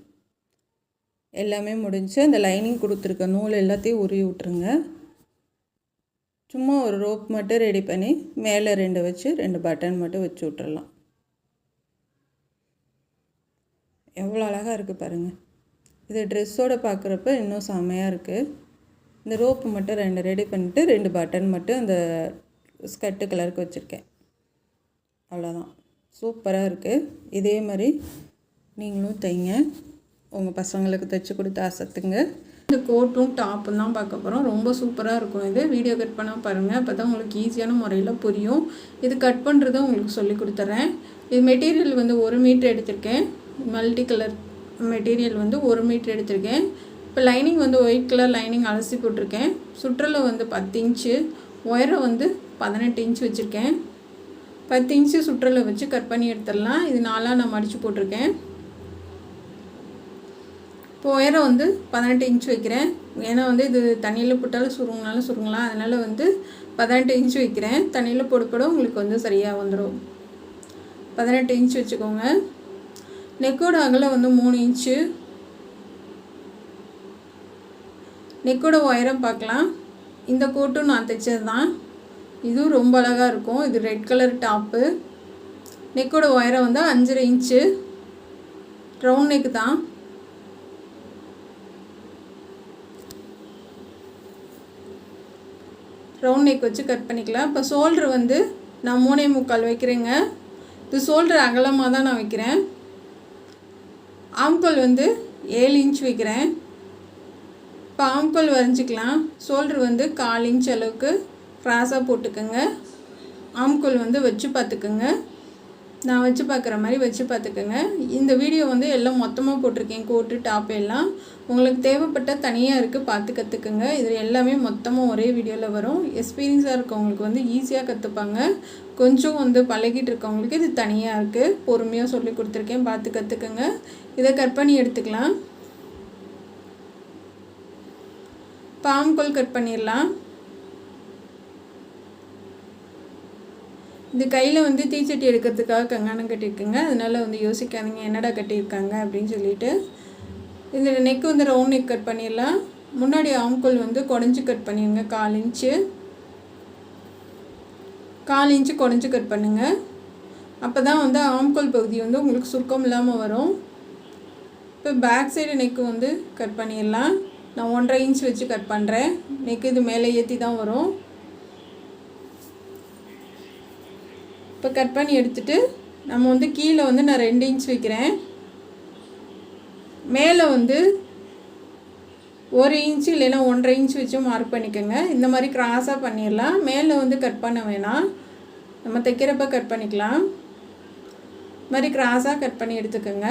எல்லாமே முடிஞ்சு. அந்த லைனிங் கொடுத்துருக்க நூல் எல்லாத்தையும் உருவி விட்ருங்க. சும்மா ஒரு ரோப் மட்டும் ரெடி பண்ணி மேலே 2 வச்சு 2 பட்டன் மட்டும் வச்சு விட்றலாம். எவ்வளோ அழகாக இருக்குது பாருங்கள். இது ட்ரெஸ்ஸோடு பார்க்குறப்ப இன்னும் செம்மையாக இருக்குது. இந்த ரோப்பு மட்டும் 2 ரெடி பண்ணிட்டு 2 பட்டன் மட்டும் அந்த ஸ்கர்ட்டு கலருக்கு வச்சுருக்கேன். அவ்வளோதான். சூப்பராக இருக்குது. இதே மாதிரி நீங்களும் தைங்க. உங்கள் பசங்களுக்கு தைச்சி கொடுத்து அசத்துங்க. இந்த கோட்டும் டாப்பும் தான் பார்க்க போகிறோம். ரொம்ப சூப்பராக இருக்கும். இது வீடியோ கட் பண்ணால் பாருங்கள். அப்போ தான் உங்களுக்கு ஈஸியான முறையில் புரியும். இது கட் பண்ணுறதை உங்களுக்கு சொல்லி கொடுத்துட்றேன். இது மெட்டீரியல் வந்து 1 மீட்டர் எடுத்திருக்கேன். மல்டி கலர் மெட்டீரியல் வந்து 1 மீட்டர் எடுத்திருக்கேன். இப்போ லைனிங் வந்து ஒயிட் கலர் லைனிங் அலசி போட்டிருக்கேன். சுற்றலை வந்து 10 இன்ச்சு, உயரம் வந்து 18 இன்ச்சு வச்சுருக்கேன். 10 இன்ச்சு சுற்றலை வச்சு கட் பண்ணி எடுத்துடலாம். இது 4ஆக நான் மடித்து போட்டிருக்கேன். இப்போ உயரம் வந்து 18 இன்ச் வைக்கிறேன். ஏன்னா வந்து இது தண்ணியில் போட்டாலும் சுருங்கினாலும் சுருங்கலாம். அதனால் வந்து 18 இன்ச் வைக்கிறேன். தண்ணியில் போட உங்களுக்கு வந்து சரியாக வந்துடும். 18 இன்ச் வச்சுக்கோங்க. நெக்கோட அகலம் வந்து 3 இன்ச்சு. நெக்கோட உயரம் பார்க்கலாம். இந்த கோட்டும் நான் தைச்சது தான். இதுவும் ரொம்ப அழகாக இருக்கும். இது ரெட் கலர் டாப்பு. நெக்கோட உயரம் வந்து 5.5 இன்ச்சு. ரவுண்ட் நெக்கு தான். ரவுண்ட் நெக் வச்சு கட் பண்ணிக்கலாம். இப்போ ஷோல்ட்ரு வந்து நான் 3.25 வைக்கிறேங்க. இது ஷோல்ட்ரு அகலமாக தான் நான் வைக்கிறேன். ஆம்கோல் வந்து 7 இன்ச் வைக்கிறேன். இப்போ ஆம்கோல் வரைஞ்சிக்கலாம். ஷோல்ட்ரு வந்து 1/4 இன்ச் அளவுக்கு கிராஸாக போட்டுக்கோங்க. ஆம்கோல் வந்து வச்சு பார்த்துக்குங்க. நான் வச்சு பார்க்குற மாதிரி வச்சு பார்த்துக்கோங்க. இந்த வீடியோ வந்து எல்லாம் மொத்தமாக போட்டிருக்கேன். கோட்டு டாப் எல்லாம் உங்களுக்கு தேவைப்பட்ட தனியாக இருக்குது, பார்த்து கற்றுக்குங்க. இதில் எல்லாமே மொத்தமாக ஒரே வீடியோவில் வரும். எக்ஸ்பீரியன்ஸாக இருக்கவங்களுக்கு வந்து ஈஸியாக கற்றுப்பாங்க. கொஞ்சம் வந்து பழகிட்டு இருக்கவங்களுக்கு இது தனியாக இருக்குது. பொறுமையாக சொல்லி கொடுத்துருக்கேன், பார்த்து கற்றுக்குங்க. இதை கட் பண்ணி எடுத்துக்கலாம். பாம்கோல் கட் பண்ணிடலாம். இந்த கையில் வந்து தீச்சட்டி எடுக்கிறதுக்காக கங்காணம் கட்டியிருக்குங்க. அதனால் வந்து யோசிக்காதீங்க என்னடா கட்டியிருக்காங்க அப்படின்னு சொல்லிட்டு. இந்த நெக்கு வந்து ரவுண்ட் நெக் கட் பண்ணிடலாம். முன்னாடி ஆம்கோல் வந்து குடஞ்சி கட் பண்ணிடுங்க. 1/4 இன்ச்சு 1/4 இன்ச்சு குடஞ்சி கட் பண்ணுங்கள். அப்போ தான் வந்து ஆம்கோல் பகுதி வந்து உங்களுக்கு சுருக்கம் இல்லாமல் வரும். இப்போ பேக் சைடு நெக்கு வந்து கட் பண்ணிடலாம். நான் 1.5 இன்ச் வச்சு கட் பண்ணுறேன். நெக்கு இது மேலே ஏற்றி தான் வரும். இப்போ கட் பண்ணி எடுத்துகிட்டு நம்ம வந்து கீழே வந்து நான் 2 இன்ச் வைக்கிறேன். மேலே வந்து 1 இன்ச்சு இல்லைன்னா 1.5 இன்ச் வச்சு மார்க் பண்ணிக்கோங்க. இந்த மாதிரி கிராஸாக பண்ணிடலாம். மேலே வந்து கட் பண்ண வேணாம், நம்ம தைக்கிறப்ப கட் பண்ணிக்கலாம். இது மாதிரி கிராஸாக கட் பண்ணி எடுத்துக்கோங்க.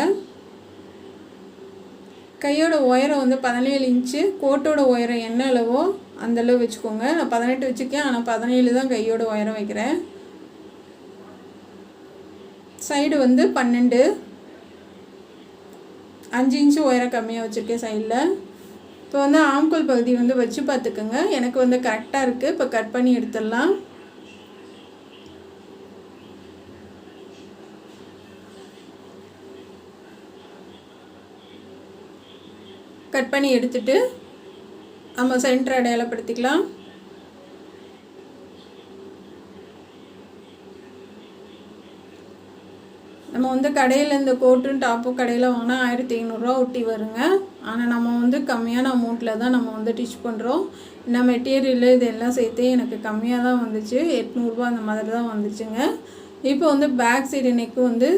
கையோட உயரம் வந்து 17 இன்ச்சு. கோட்டோட உயரம் என்ன அளவோ அந்தளவு வச்சுக்கோங்க. நான் 18 வச்சுருக்கேன், ஆனால் 17 தான் கையோட உயரம் வைக்கிறேன். சைடு வந்து 12, 5 இன்ச்சு உயரம் கம்மியாக வச்சுருக்கேன் சைடில். இப்போ வந்து ஆம்கோல் பகுதி வந்து வச்சு பார்த்துக்கோங்க. எனக்கு வந்து கரெக்டாக இருக்குது. இப்போ கட் பண்ணி எடுத்துடலாம். கட் பண்ணி எடுத்துட்டு நம்ம சென்டர் அடையாளப்படுத்திக்கலாம். நம்ம வந்து கடையில் இந்த கோட்டும் டாப்பும் கடையில் வாங்கினா 1500 ஒட்டி வருங்க. ஆனால் நம்ம வந்து கம்மியான அமௌண்ட்டில் தான் நம்ம வந்து டிச் பண்ணுறோம். இந்த மெட்டீரியல் இதெல்லாம் சேர்த்து எனக்கு கம்மியாக தான் வந்துச்சு. 800 அந்த மாதிரி தான் வந்துச்சுங்க. இப்போ வந்து பேக் சைடு நெக்கு வந்து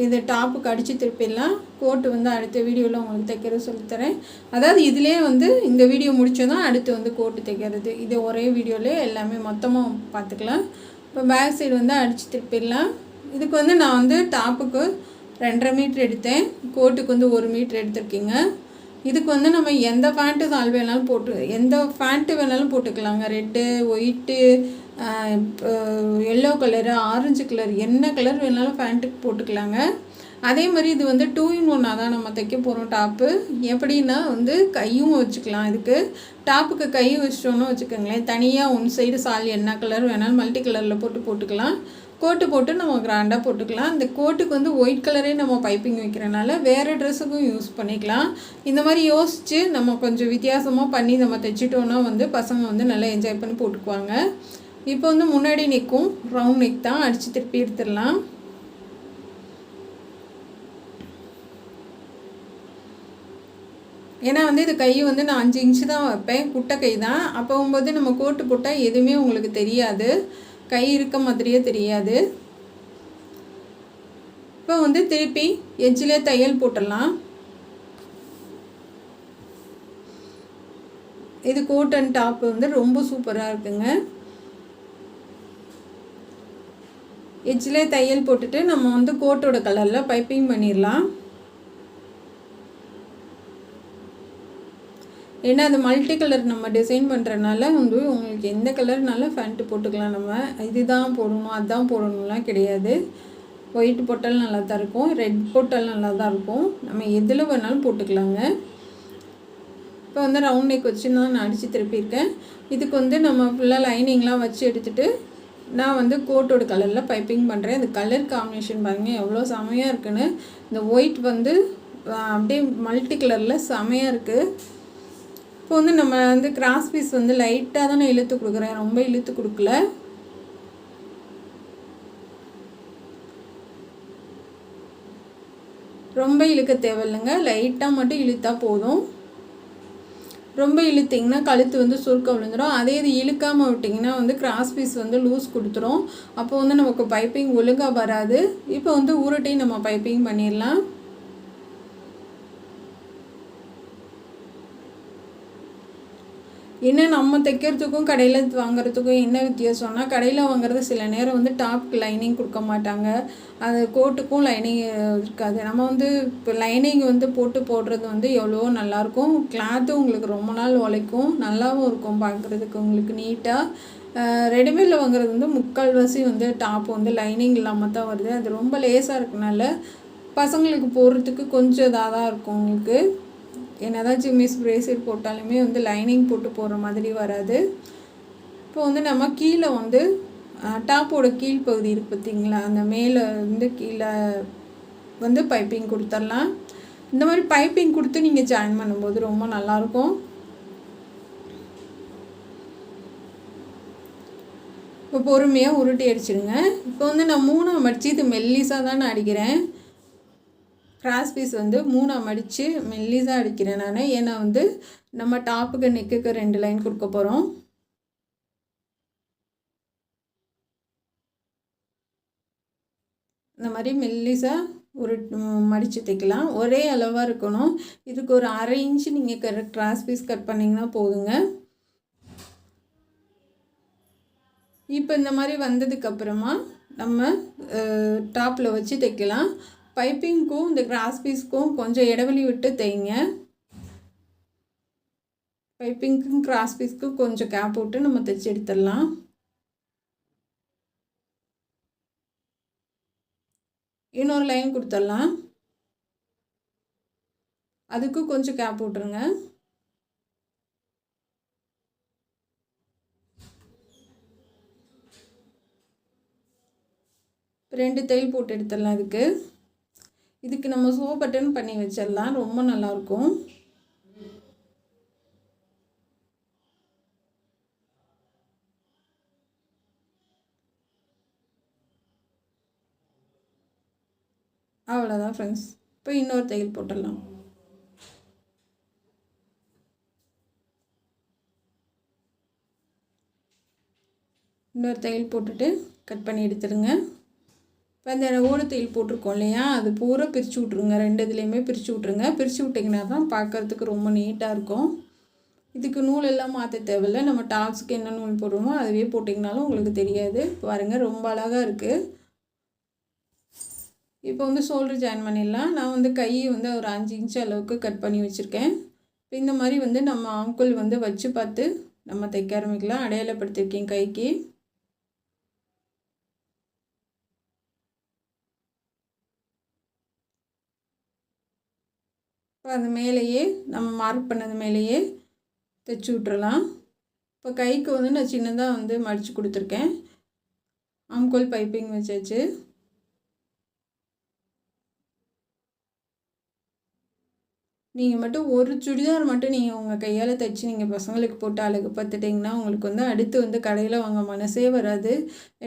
இது டாப்புக்கு அடித்து திருப்பிடலாம். கோட்டு வந்து அடுத்த வீடியோவில் உங்களுக்கு தைக்கிறது சொல்லித்தரேன். அதாவது இதிலே வந்து இந்த வீடியோ முடிச்சதான் அடுத்து வந்து கோட்டு தைக்கிறது. இது ஒரே வீடியோவிலே எல்லாமே மொத்தமாக பார்த்துக்கலாம். இப்போ பேக் சைடு வந்து அடித்து திருப்பிடலாம். இதுக்கு வந்து நான் வந்து டாப்புக்கு 2.5 மீட்டர் எடுத்தேன். கோட்டுக்கு வந்து 1 மீட்டர் எடுத்துருக்கீங்க. இதுக்கு வந்து நம்ம எந்த ஃபேண்ட்டு சால் வேணாலும் எந்த ஃபேண்ட்டு வேணாலும் போட்டுக்கலாங்க. Red, white, yellow colour, orange colour, என்ன கலர் வேணாலும் ஃபேண்ட்டுக்கு போட்டுக்கலாங்க. அதே மாதிரி இது வந்து 2 in 1 தான் நம்ம தைக்க போகிறோம் டாப்பு. எப்படின்னா வந்து கையும் வச்சுக்கலாம். இதுக்கு டாப்புக்கு கை வச்சிட்டோன்னு வச்சுக்கோங்களேன். தனியாக ஒன் சைடு சால் என்ன கலர் வேணாலும் மல்டி கலரில் போட்டுக்கலாம். கோட்டு போட்டு நம்ம கிராண்டாக போட்டுக்கலாம். இந்த கோட்டுக்கு வந்து ஒயிட் கலரே நம்ம பைப்பிங் வைக்கிறனால வேறு ட்ரெஸ்ஸுக்கும் யூஸ் பண்ணிக்கலாம். இந்த மாதிரி யோசித்து நம்ம கொஞ்சம் வித்தியாசமாக பண்ணி நம்ம தைச்சிட்டோன்னா வந்து பசங்க வந்து நல்லா என்ஜாய் பண்ணி போட்டுக்குவாங்க. இப்போ வந்து முன்னாடி நெக்கும் ரவுண்ட் நெக் தான், அடித்து திருப்பி எடுத்துடலாம். ஏன்னா வந்து இது கை வந்து நான் 5 இன்ச்சு தான் வைப்பேன், குட்டை கை தான். அப்போகும்போது நம்ம கோட்டு போட்டால் எதுவுமே உங்களுக்கு தெரியாது, கை இருக்க மாதிரியே தெரியாது. இப்போ வந்து திருப்பி எட்ஜிலே தையல் போட்டுடலாம். இது கோட் அண்ட் டாப் வந்து ரொம்ப சூப்பராக இருக்குங்க. எட்ஜிலே தையல் போட்டுட்டு நம்ம வந்து கோட்டோட கலரில் பைப்பிங் பண்ணிடலாம். ஏன்னா அது மல்டி கலர் நம்ம டிசைன் பண்ணுறதுனால வந்து உங்களுக்கு எந்த கலர்னாலும் ஃபேண்ட்டு போட்டுக்கலாம். நம்ம இதுதான் போடணும் அதுதான் போடணும்லாம் கிடையாது. ஒயிட் போட்டாலும் நல்லா தான் இருக்கும், ரெட் போட்டாலும் நல்லா தான் இருக்கும், நம்ம எதில் வேணாலும் போட்டுக்கலாங்க. இப்போ வந்து ரவுண்ட் நெக் வச்சு நான் அடித்து திருப்பியிருக்கேன். இதுக்கு வந்து நம்ம ஃபுல்லாக லைனிங்லாம் வச்சு எடுத்துகிட்டு நான் வந்து கோட்டோட கலரில் பைப்பிங் பண்ணுறேன். இந்த கலர் காம்பினேஷன் பாருங்கள் எவ்வளோ செமையாக இருக்குன்னு. இந்த ஒயிட் வந்து அப்படியே மல்டி கலரில் செமையாக இருக்குது. இப்போ வந்து நம்ம வந்து கிராஸ் பீஸ் வந்து லைட்டாக தான் நான் இழுத்து கொடுக்குறேன், ரொம்ப இழுத்து கொடுக்கல. ரொம்ப இழுக்க தேவையில்லைங்க, லைட்டாக மட்டும் இழுத்தா போதும். ரொம்ப இழுத்திங்கன்னா கழுத்து வந்து சுருக்க விழுந்துடும். அதே இது இழுக்காமல் விட்டிங்கன்னா வந்து கிராஸ் பீஸ் வந்து லூஸ் கொடுத்துரும். அப்போ வந்து நமக்கு பைப்பிங் ஒழுங்காக வராது. இப்போ வந்து உருட்டையும் நம்ம பைப்பிங் பண்ணிடலாம். என்ன நம்ம தைக்கிறதுக்கும் கடையில் வாங்குறதுக்கும் என்ன வித்தியாசம்னா, கடையில் வாங்குறது சில நேரம் வந்து டாப்க்கு லைனிங் கொடுக்க மாட்டாங்க, அது கோட்டுக்கும் லைனிங் இருக்காது. நம்ம வந்து இப்போ லைனிங் வந்து போட்டு போடுறது வந்து எவ்வளவோ நல்லாயிருக்கும். கிளாத்தும் உங்களுக்கு ரொம்ப நாள் உழைக்கும், நல்லாவும் இருக்கும் பார்க்குறதுக்கு உங்களுக்கு நீட்டாக. ரெடிமேடில் வாங்குறது வந்து முக்கால்வாசி வந்து டாப் வந்து லைனிங் இல்லாமல் தான் வருது. அது ரொம்ப லேஸாக இருக்கனால பசங்களுக்கு போடுறதுக்கு கொஞ்சம் இதாக தான் இருக்கும் உங்களுக்கு. என்னதான் ஜிம்மிஸ் பிரேஸ்லெட் போட்டாலுமே வந்து லைனிங் போட்டு போடுற மாதிரி வராது. இப்போ வந்து நம்ம கீழே வந்து டாப்போட கீழ் பகுதி இருக்குது பார்த்திங்களா, அந்த மேலே வந்து கீழே வந்து பைப்பிங் கொடுத்துடலாம். இந்த மாதிரி பைப்பிங் கொடுத்து நீங்கள் ஜாயின் பண்ணும்போது ரொம்ப நல்லாயிருக்கும். இப்போ பொறுமையாக உருட்டி அடிச்சிடுங்க. இப்போ வந்து நான் 3 மடித்து இது மெல்லிஸாக தான் நான் அடிக்கிறேன். கிராஸ் பீஸ் வந்து 3 மடித்து மெல்லிஸாக அடிக்கிறேன் நான். ஏன்னா வந்து நம்ம டாப்புக்கு நெக்குக்கு 2 லைன் கொடுக்க போகிறோம். இந்த மாதிரி மெல்லிஸாக மடித்து தைக்கலாம். ஒரே அளவாக இருக்கணும். இதுக்கு ஒரு 1/2 இன்ச்சு நீங்கள் கிராஸ் பீஸ் கட் பண்ணிங்கன்னா போதுங்க. இப்போ இந்த மாதிரி வந்ததுக்கப்புறமா நம்ம டாப்பில் வச்சு தைக்கலாம். பைப்பிங்க்கும் இந்த கிராஸ் பீஸ்க்கும் கொஞ்சம் இடைவெளி விட்டு தைங்க. பைப்பிங்க்கும் கிராஸ் பீஸ்க்கும் கொஞ்சம் கேப் விட்டு நம்ம தைச்சி எடுத்துடலாம். இன்னொரு லைன் கொடுத்துடலாம், அதுக்கும் கொஞ்சம் கேப் விட்டுருங்க. இப்போ 2 தையல் போட்டு எடுத்துடலாம். இதுக்கு நம்ம சோ பட்டன் பண்ணி வச்சிடலாம், ரொம்ப நல்லாயிருக்கும். அவ்வளோதான் ஃப்ரெண்ட்ஸ். இப்போ இன்னொரு தையல் போட்டுடலாம். இன்னொரு தையல் போட்டுட்டு கட் பண்ணி எடுத்துடுங்க. இப்போ அந்த ஓடு தையல் போட்டிருக்கோம் இல்லையா, அது பூரா பிரித்து விட்ருங்க. 2 இதுலேயுமே பிரித்து விட்ருங்க. பிரித்து விட்டிங்கன்னா தான் பார்க்குறதுக்கு ரொம்ப நீட்டாக இருக்கும். இதுக்கு நூல் எல்லாம் மாற்ற தேவையில்லை, நம்ம டாப்ஸுக்கு என்ன நூல் போடுறோமோ அதுவே போட்டிங்கனாலும் உங்களுக்கு தெரியாது. பாருங்கள் ரொம்ப அழகாக இருக்குது. இப்போ வந்து ஷோல்டர் ஜாயின் பண்ணிடலாம். நான் வந்து கையை வந்து ஒரு 5 இன்ச்சு அளவுக்கு கட் பண்ணி வச்சுருக்கேன். இப்போ இந்த மாதிரி வந்து நம்ம ஆங்கிள் வந்து வச்சு பார்த்து நம்ம தைக்க ஆரம்பிக்கலாம். அடையாளப்படுத்திருக்கேன் கைக்கு. இப்போ அது மேலேயே நம்ம மார்க் பண்ணது மேலேயே தைச்சி விட்றலாம். இப்போ கைக்கு வந்து நான் சின்னதாக வந்து மடித்து கொடுத்துருக்கேன். ஆம்கோல் பைப்பிங் வச்சாச்சு. நீங்கள் மட்டும் ஒரு சுடிதார் மட்டும் நீங்கள் உங்கள் கையால் தைச்சி நீங்கள் பசங்களுக்கு போட்டு அழகு பார்த்துட்டிங்கன்னா உங்களுக்கு வந்து அடுத்து வந்து கடையில் வாங்க மனசே வராது.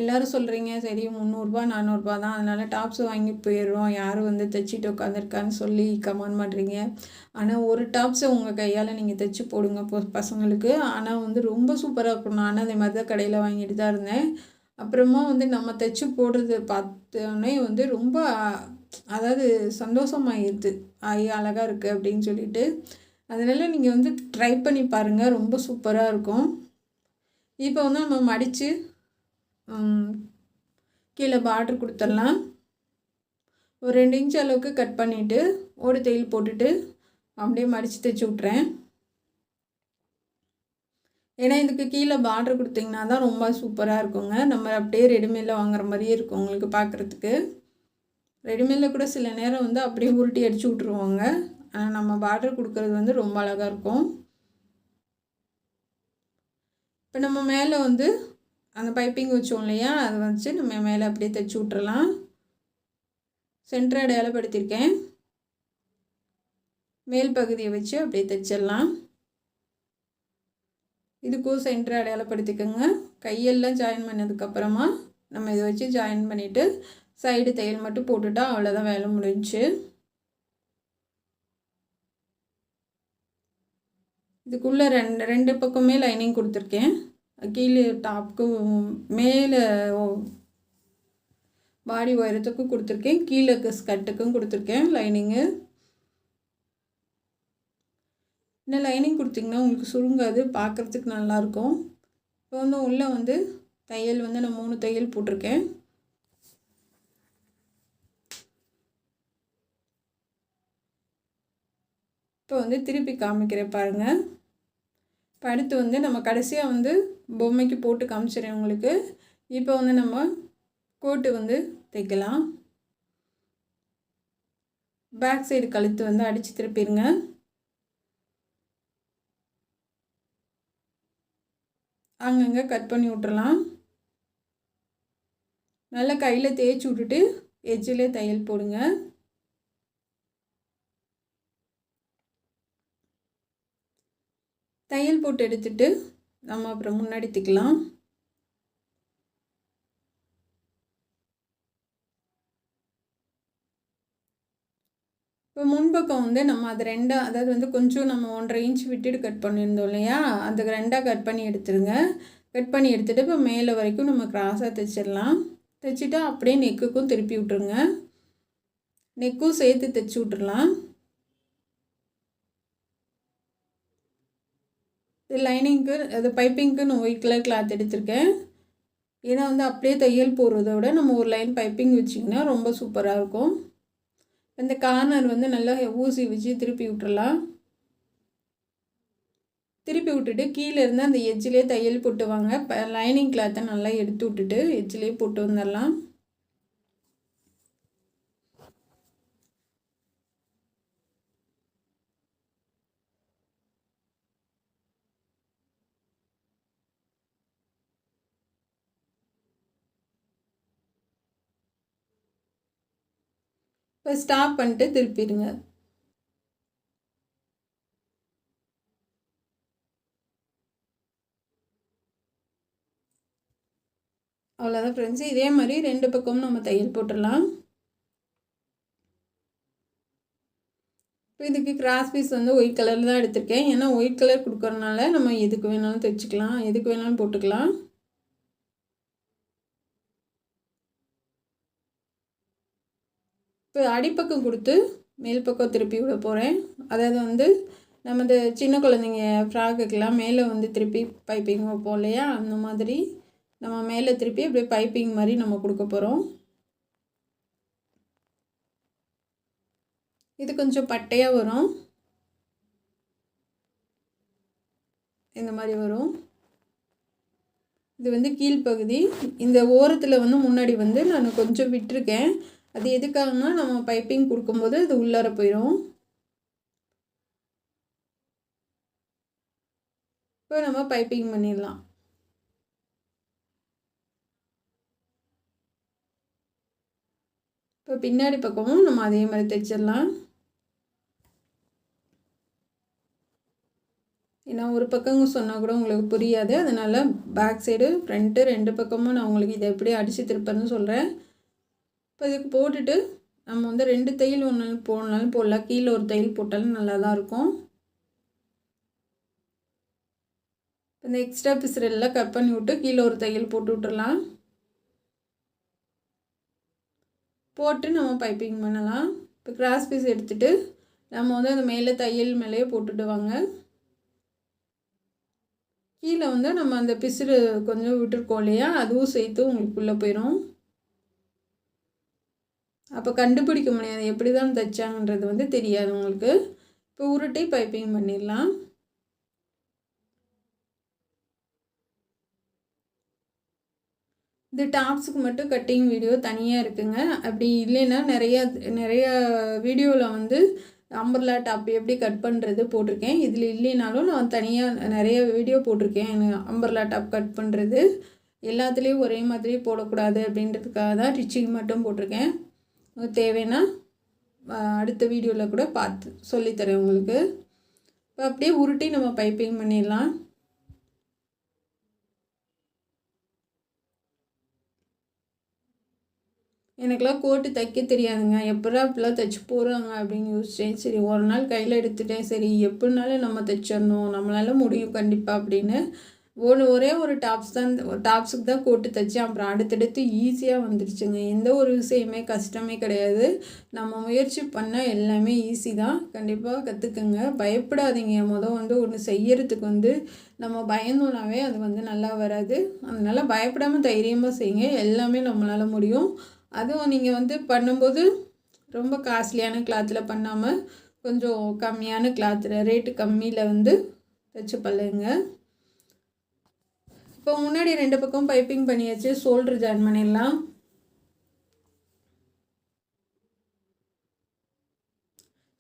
எல்லோரும் சொல்கிறீங்க சரி 300 400 தான், அதனால் டாப்ஸ் வாங்கிட்டு போயிடுறோம், யாரும் வந்து தைச்சிட்டு உட்காந்துருக்கான்னு சொல்லி கமெண்ட் பண்ணுறீங்க. ஆனால் ஒரு டாப்ஸை உங்கள் கையால் நீங்கள் தைச்சி போடுங்க பசங்களுக்கு. ஆனால் வந்து ரொம்ப சூப்பராக இருக்கும். நானும் அதே மாதிரி தான் கடையில் வாங்கிட்டு தான் இருந்தேன். அப்புறமா வந்து நம்ம தைச்சி போடுறது பார்த்தோன்னே வந்து ரொம்ப அதாவது சந்தோஷமாகிடுது. அழகாக இருக்குது அப்படின்னு சொல்லிட்டு. அதனால் நீங்கள் வந்து ட்ரை பண்ணி பாருங்கள், ரொம்ப சூப்பராக இருக்கும். இப்போ வந்து நம்ம மடித்து கீழே பார்டர் கொடுத்துடலாம். ஒரு 2 இன்ச் அளவுக்கு கட் பண்ணிவிட்டு ஓடு தையல் போட்டுட்டு அப்படியே மடித்து தைச்சி விட்றேன். ஏன்னா இதுக்கு கீழே பார்டர் கொடுத்திங்கன்னா தான் ரொம்ப சூப்பராக இருக்குங்க. நம்ம அப்படியே ரெடிமேடில் வாங்குற மாதிரியே இருக்கும் உங்களுக்கு பார்க்குறதுக்கு. ரெடிமேடில் கூட சில நேரம் வந்து அப்படியே உருட்டி அடித்து விட்ருவாங்க. ஆனால் நம்ம பார்டர் கொடுக்குறது வந்து ரொம்ப அழகாக இருக்கும். இப்போ நம்ம மேலே வந்து அந்த பைப்பிங் வச்சோம் இல்லையா, அதை வச்சு நம்ம மேலே அப்படியே தைச்சி விட்றலாம். சென்டர் அடையாளப்படுத்தியிருக்கேன். மேல் பகுதியை வச்சு அப்படியே தைச்சிடலாம். இதுக்கும் சென்டர் அடையாளப்படுத்திக்கோங்க. கையெல்லாம் ஜாயின் பண்ணதுக்கப்புறமா நம்ம இதை வச்சு ஜாயின் பண்ணிவிட்டு சைடு தையல் மட்டும் போட்டுட்டா அவ்வளோதான், வேலை முடிஞ்சிச்சு. இதுக்குள்ளே ரெண்டு பக்கமே லைனிங் கொடுத்துருக்கேன். கீழே டாப்புக்கு மேலே பாடி உயரத்துக்கும் கொடுத்துருக்கேன், கீழே ஸ்கர்ட்டுக்கும் கொடுத்துருக்கேன் லைனிங்கு. இன்னும் லைனிங் கொடுத்திங்கன்னா உங்களுக்கு சுருங்காது, பார்க்குறதுக்கு நல்லாயிருக்கும். இப்போ வந்து உள்ளே வந்து தையல் வந்து நான் 3 தையல் போட்டிருக்கேன். இப்போ வந்து திருப்பி காமிக்கிறேன் பாருங்கள். இப்போ அடுத்து வந்து நம்ம கடைசியாக வந்து பொம்மைக்கு போட்டு காமிச்சிடுறேன் உங்களுக்கு. இப்போ வந்து நம்ம கோட்டு வந்து தைக்கலாம். பேக் சைடு கழுத்து வந்து அடித்து திருப்பிடுங்க. அங்கங்கே கட் பண்ணி விட்டுறலாம். நல்லா கையில் தேய்ச்சி விட்டுட்டு எட்ஜிலே தையல் போடுங்க. தையல் போட்டு எடுத்துட்டு நம்ம அப்புறம் முன்னாடி தைக்கலாம். இப்போ முன்பக்கம் வந்து நம்ம அது அதாவது வந்து கொஞ்சம் நம்ம 1.5 இன்ச் விட்டுட்டு கட் பண்ணியிருந்தோம் இல்லையா, அந்த 2ஆக கட் பண்ணி எடுத்துருங்க. கட் பண்ணி எடுத்துகிட்டு இப்போ மேலே வரைக்கும் நம்ம கிராஸாக தைச்சிடலாம். தைச்சிட்டா அப்படியே நெக்குக்கும் திருப்பி விட்டுருங்க. நெக்கும் சேர்த்து தைச்சி விட்டுறலாம். இது லைனிங்க்கு அது பைப்பிங்க்கு நான் ஒயிட் கலர் கிளாத் எடுத்திருக்கேன். ஏன்னா வந்து அப்படியே தையல் போடுறத விட நம்ம ஒரு லைன் பைப்பிங் வச்சிங்கன்னா ரொம்ப சூப்பராக இருக்கும். இந்த கார்னர் வந்து நல்லா ஊசி வச்சு திருப்பி விட்டுறலாம். திருப்பி விட்டுட்டு கீழே இருந்து அந்த எட்ஜிலே தையல் போட்டு வாங்க. லைனிங் கிளாத்தை நல்லா எடுத்து விட்டுட்டு எட்ஜிலே போட்டு வந்துடலாம். இப்போ ஸ்டாப் பண்ணிட்டு திருப்பிடுங்க. அவ்வளோதான் ஃப்ரெண்ட்ஸ். இதே மாதிரி 2 பக்கமும் நம்ம தையல் போட்டுடலாம். இப்போ இதுக்கு கிராஸ் பீஸ் வந்து ஒயிட் கலரில் தான் எடுத்திருக்கேன். ஏன்னா ஒயிட் கலர் கொடுக்குறதுனால நம்ம எதுக்கு வேணாலும் தைச்சிக்கலாம், எதுக்கு வேணாலும் போட்டுக்கலாம். இப்போ அடிப்பக்கம் கொடுத்து மேல் பக்கம் திருப்பி விட போகிறேன். அதாவது வந்து நம்ம இந்த சின்ன குழந்தைங்க ஃப்ராக்குக்கெல்லாம் மேலே வந்து திருப்பி பைப்பிங் வைப்போம் இல்லையா, அந்த மாதிரி நம்ம மேலே திருப்பி அப்படியே பைப்பிங் மாதிரி நம்ம கொடுக்க போகிறோம். இது கொஞ்சம் பட்டையாக வரும், இந்த மாதிரி வரும். இது வந்து கீழ்ப்பகுதி. இந்த ஓரத்தில் வந்து முன்னாடி வந்து நான் கொஞ்சம் விட்டுருக்கேன். அது எதுக்காகனா நம்ம பைப்பிங் கொடுக்கும்போது அது உள்ளார போயிடும். இப்போ நம்ம பைப்பிங் பண்ணிடலாம். இப்போ பின்னாடி பக்கமும் நம்ம அதே மாதிரி தைச்சிடலாம். ஏன்னா ஒரு பக்கம் சொன்னால் கூட உங்களுக்கு புரியாது. அதனால் பேக் சைடு ஃப்ரண்ட்டு 2 பக்கமும் நான் உங்களுக்கு இதை எப்படி அடித்து திருப்பேன்னு சொல்கிறேன். இப்போ இதுக்கு போட்டுட்டு நம்ம வந்து 2 தையல் போடனாலும் போடலாம். கீழே ஒரு தையல் போட்டாலும் நல்லா தான் இருக்கும். இந்த எக்ஸ்ட்ரா பீஸ் எல்லாம் கட் பண்ணி விட்டு கீழே ஒரு தையல் போட்டு விட்டுடலாம். போட்டு நம்ம பைப்பிங் பண்ணலாம். இப்போ கிராஸ் பீஸ் எடுத்துகிட்டு நம்ம வந்து அந்த மேலே தையல் மேலேயே போட்டுட்டு வாங்க. கீழே வந்து நம்ம அந்த பிசுறு கொஞ்சம் விட்டுருக்கோம் இல்லையா, அதுவும் சேர்த்து உங்களுக்குள்ளே போயிடும். அப்போ கண்டுபிடிக்க முடியாது, எப்படி தான் தைச்சாங்கன்றது வந்து தெரியாது உங்களுக்கு. இப்போ உருட்டி பைப்பிங் பண்ணிடலாம். இந்த டாப்ஸுக்கு மட்டும் கட்டிங் வீடியோ தனியாக இருக்குங்க. அப்படி இல்லைன்னா நிறைய வீடியோவில் வந்து அம்பர்லா டாப் எப்படி கட் பண்ணுறது போட்டிருக்கேன். இதில் இல்லைனாலும் நான் தனியாக நிறைய வீடியோ போட்டிருக்கேன். அம்பர்லா டாப் கட் பண்ணுறது எல்லாத்துலேயும் ஒரே மாதிரி போடக்கூடாது அப்படின்றதுக்காக தான் டிச்சிங் மட்டும் போட்டிருக்கேன். தேவைன்னா அடுத்த வீடியோவில் கூட பார்த்து சொல்லித்தரேன் உங்களுக்கு. இப்போ அப்படியே உருட்டி நம்ம பைப்பிங் பண்ணிடலாம். எனக்கெல்லாம் கோட்டு தைக்க தெரியாதுங்க. எப்படா இப்படிலாம் தைச்சி போகிறாங்க அப்படின்னு யோசித்தேன். சரி ஒரு நாள் கையில் எடுத்துட்டேன். சரி எப்படினாலும் நம்ம தைச்சிடணும், நம்மளால முடியும் கண்டிப்பாக அப்படின்னு ஒரே ஒரு டாப்ஸுக்கு தான் கோட்டு தைச்சேன். அப்புறம் அடுத்தடுத்து ஈஸியாக வந்துடுச்சுங்க. எந்த ஒரு விஷயமே கஷ்டமே கிடையாது. நம்ம முயற்சி பண்ணால் எல்லாமே ஈஸி தான். கண்டிப்பாக கற்றுக்குங்க, பயப்படாதீங்க. வந்து ஒன்று செய்யறதுக்கு வந்து நம்ம பயந்தோனாவே அது வந்து நல்லா வராது. அதனால் பயப்படாமல் தைரியமாக செய்யுங்க, எல்லாமே நம்மளால் முடியும். அதுவும் நீங்கள் வந்து பண்ணும்போது ரொம்ப காஸ்ட்லியான கிளாத்தில் பண்ணாமல் கொஞ்சம் கம்மியான கிளாத்தில் ரேட்டு கம்மியில் வந்து தைச்சு பழகுங்க. இப்போ முன்னாடி 2 பக்கம் பைப்பிங் பண்ணியாச்சு. ஷோல்டர் ஜாயின் பண்ணிடலாம்.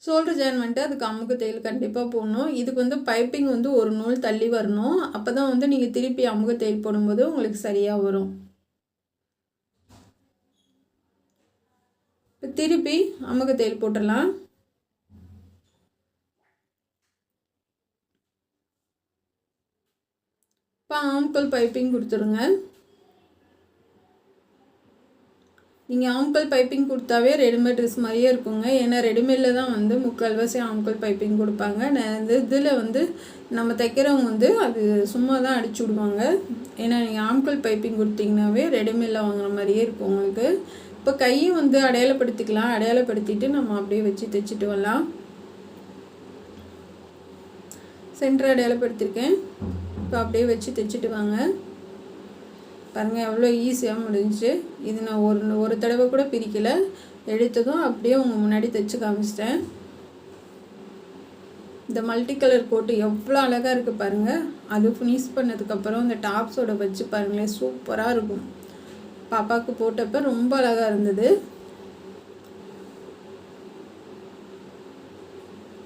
ஷோல்டர் ஜாயின் பண்ணிட்டு அதுக்கு அமுக்கு தையல் கண்டிப்பாக போடணும். இதுக்கு வந்து பைப்பிங் வந்து ஒரு நூல் தள்ளி வரணும். அப்போ தான் வந்து நீங்கள் திருப்பி அமுக்கு தையல் போடும்போது உங்களுக்கு சரியாக வரும். இப்போ திருப்பி அமுக்கு தையல் போட்டுடலாம். இப்போ ஆம்கோல் பைப்பிங் கொடுத்துருங்க. நீங்கள் ஆம்கோல் பைப்பிங் கொடுத்தாவே ரெடிமேட் ட்ரெஸ் மாதிரியே இருக்குங்க. ஏன்னா ரெடிமேடில் தான் வந்து முக்கால்வாசி ஆம்கோல் பைப்பிங் கொடுப்பாங்க. இதில் வந்து நம்ம தைக்கிறவங்க வந்து அது சும்மா தான் அடிச்சு விடுவாங்க. ஏன்னா நீங்கள் ஆம்கோல் பைப்பிங் கொடுத்தீங்கன்னாவே ரெடிமேடில் வாங்குற மாதிரியே இருக்கும் உங்களுக்கு. இப்போ கையும் வந்து அடையாளப்படுத்திக்கலாம். அடையாளப்படுத்திட்டு நம்ம அப்படியே வச்சு தைச்சிட்டு வரலாம். சென்டர் அடையாளப்படுத்திருக்கேன். இப்போ அப்படியே வச்சு தைச்சிட்டு வாங்க. பாருங்கள் எவ்வளோ ஈஸியாக முடிஞ்சிச்சு. இது நான் ஒரு தடவை கூட பிரிக்கலை. எடுத்ததும் அப்படியே உங்கள் முன்னாடி தைச்சி காமிச்சிட்டேன். இந்த மல்டி கலர் கோட்டு எவ்வளோ அழகாக இருக்குது பாருங்கள். அது ஃபினிஷ் பண்ணதுக்கப்புறம் இந்த டாப்ஸோட வச்சு பாருங்களேன், சூப்பராக இருக்கும். பாப்பாவுக்கு போட்டப்போ ரொம்ப அழகாக இருந்தது.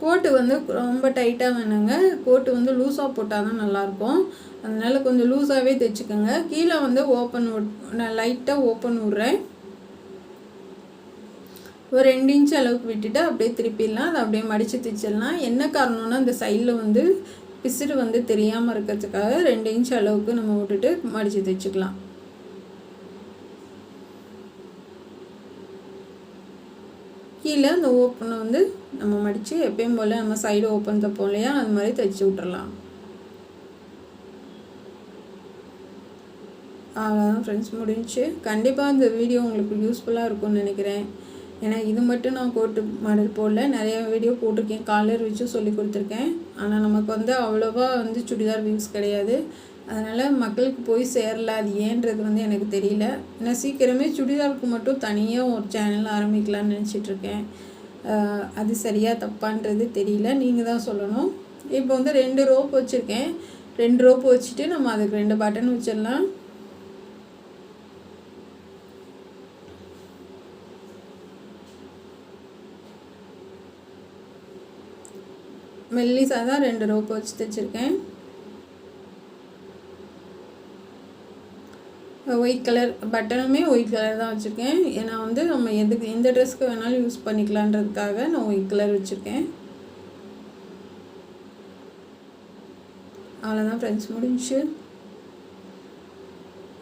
கோட்டு வந்து ரொம்ப டைட்டாக வேணுங்க. கோட்டு வந்து லூஸாக போட்டால் தான் நல்லாயிருக்கும். அதனால் கொஞ்சம் லூஸாகவே தைச்சிக்கோங்க. கீழே வந்து நான் லைட்டாக ஓப்பன் விட்றேன். ஒரு 2 இன்ச் அளவுக்கு விட்டுட்டு அப்படியே திருப்பிடலாம். அதை அப்படியே மடித்து தைச்சிடலாம். என்ன காரணம்னா இந்த சைடில் வந்து பிசுறு வந்து தெரியாமல் இருக்கிறதுக்காக 2 இன்ச் அளவுக்கு நம்ம விட்டுட்டு மடித்து தைச்சிக்கலாம். கீழே அந்த ஓப்பனை வந்து நம்ம மடித்து எப்பயும் போல் நம்ம சைடு ஓப்பன் தைப்போம் இல்லையா, அது மாதிரி தைச்சி விட்டுறலாம். அவ்வளோதான் ஃப்ரெண்ட்ஸ், முடிஞ்சு. கண்டிப்பாக இந்த வீடியோ உங்களுக்கு யூஸ்ஃபுல்லாக இருக்கும்னு நினைக்கிறேன். ஏன்னா இது மட்டும் நான் கோட்டு மாடல் போடல, நிறைய வீடியோ போட்டிருக்கேன். காலர் வச்சும் சொல்லி கொடுத்துருக்கேன். ஆனால் நமக்கு வந்து அவ்வளோவா வந்து சுடிதார் வியூஸ் கிடையாது. அதனால் மக்களுக்கு போய் சேரல. அது ஏன்றது வந்து எனக்கு தெரியல. நான் சீக்கிரமே சுடிதாருக்கு மட்டும் தனியாக ஒரு சேனல் ஆரம்பிக்கலான்னு நினச்சிட்ருக்கேன். அது சரியாக தப்பான்றது தெரியல, நீங்கள் தான் சொல்லணும். இப்போ வந்து 2 ரோப் வச்சுருக்கேன். 2 ரோப் வச்சுட்டு நம்ம அதுக்கு 2 பட்டன் வச்சிடலாம். மெல்லிசாக தான் 2 ரோப் வச்சு தைச்சிருக்கேன். ஒயிட் கலர் பட்டனுமே ஒயிட் கலர் தான் வச்சுருக்கேன். ஏன்னா வந்து நம்ம எந்த ட்ரெஸ்க்கு வேணாலும் யூஸ் பண்ணிக்கலான்றதுக்காக நான் ஒயிட் கலர் வச்சுருக்கேன். அவ்வளோதான் ஃப்ரெண்ட்ஸ், முடிஞ்சு.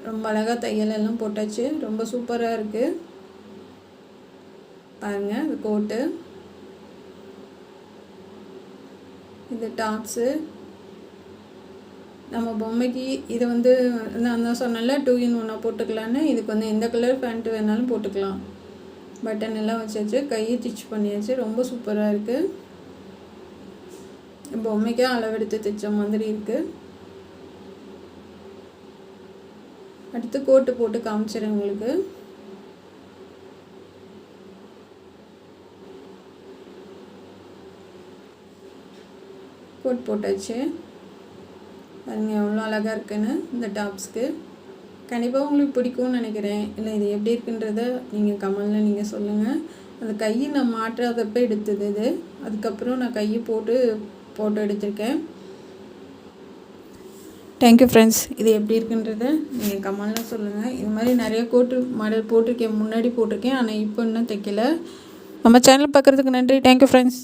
ரொம்ப அழகாக தையல் எல்லாம் போட்டாச்சு. ரொம்ப சூப்பராக இருக்குது பாருங்கள். இது கோட்டு, இது டாப்ஸு. நம்ம பொம்மைக்கு இதை வந்து நான் தான் சொன்னல 2 in 1 போட்டுக்கலான்னு. இதுக்கு வந்து எந்த கலர் பேண்ட்டு வேணாலும் போட்டுக்கலாம். பட்டன் எல்லாம் வச்சாச்சு, கையை ஸ்டிச் பண்ணியாச்சு. ரொம்ப சூப்பராக இருக்குது. பொம்மைக்கே அளவெடுத்து தைச்ச மாதிரி இருக்குது. அடுத்து கோட்டு போட்டு காமிச்சிடுறேன் உங்களுக்கு. கோட் போட்டாச்சு பாருங்க, எவ்வளோ அழகாக இருக்குன்னு இந்த டாப்ஸ்க்கு. கண்டிப்பாக உங்களுக்கு பிடிக்கும்னு நினைக்கிறேன். இல்லை இது எப்படி இருக்குன்றத நீங்கள் கமெண்டில் நீங்கள் சொல்லுங்கள். அந்த கையை நான் மாற்றாதப்போ எடுத்தது இது. அதுக்கப்புறம் நான் கையை போட்டு ஃபோட்டோ எடுத்திருக்கேன். Thank you friends. இது எப்படி இருக்குன்றத நீங்கள் கமெண்டில் சொல்லுங்கள். இது மாதிரி நிறைய கோட்டு மாடல் போட்டிருக்கேன், முன்னாடி போட்டிருக்கேன். ஆனால் இப்போ இன்னும் தைக்கல. நம்ம சேனல் பார்க்குறதுக்கு நன்றி. Thank you friends.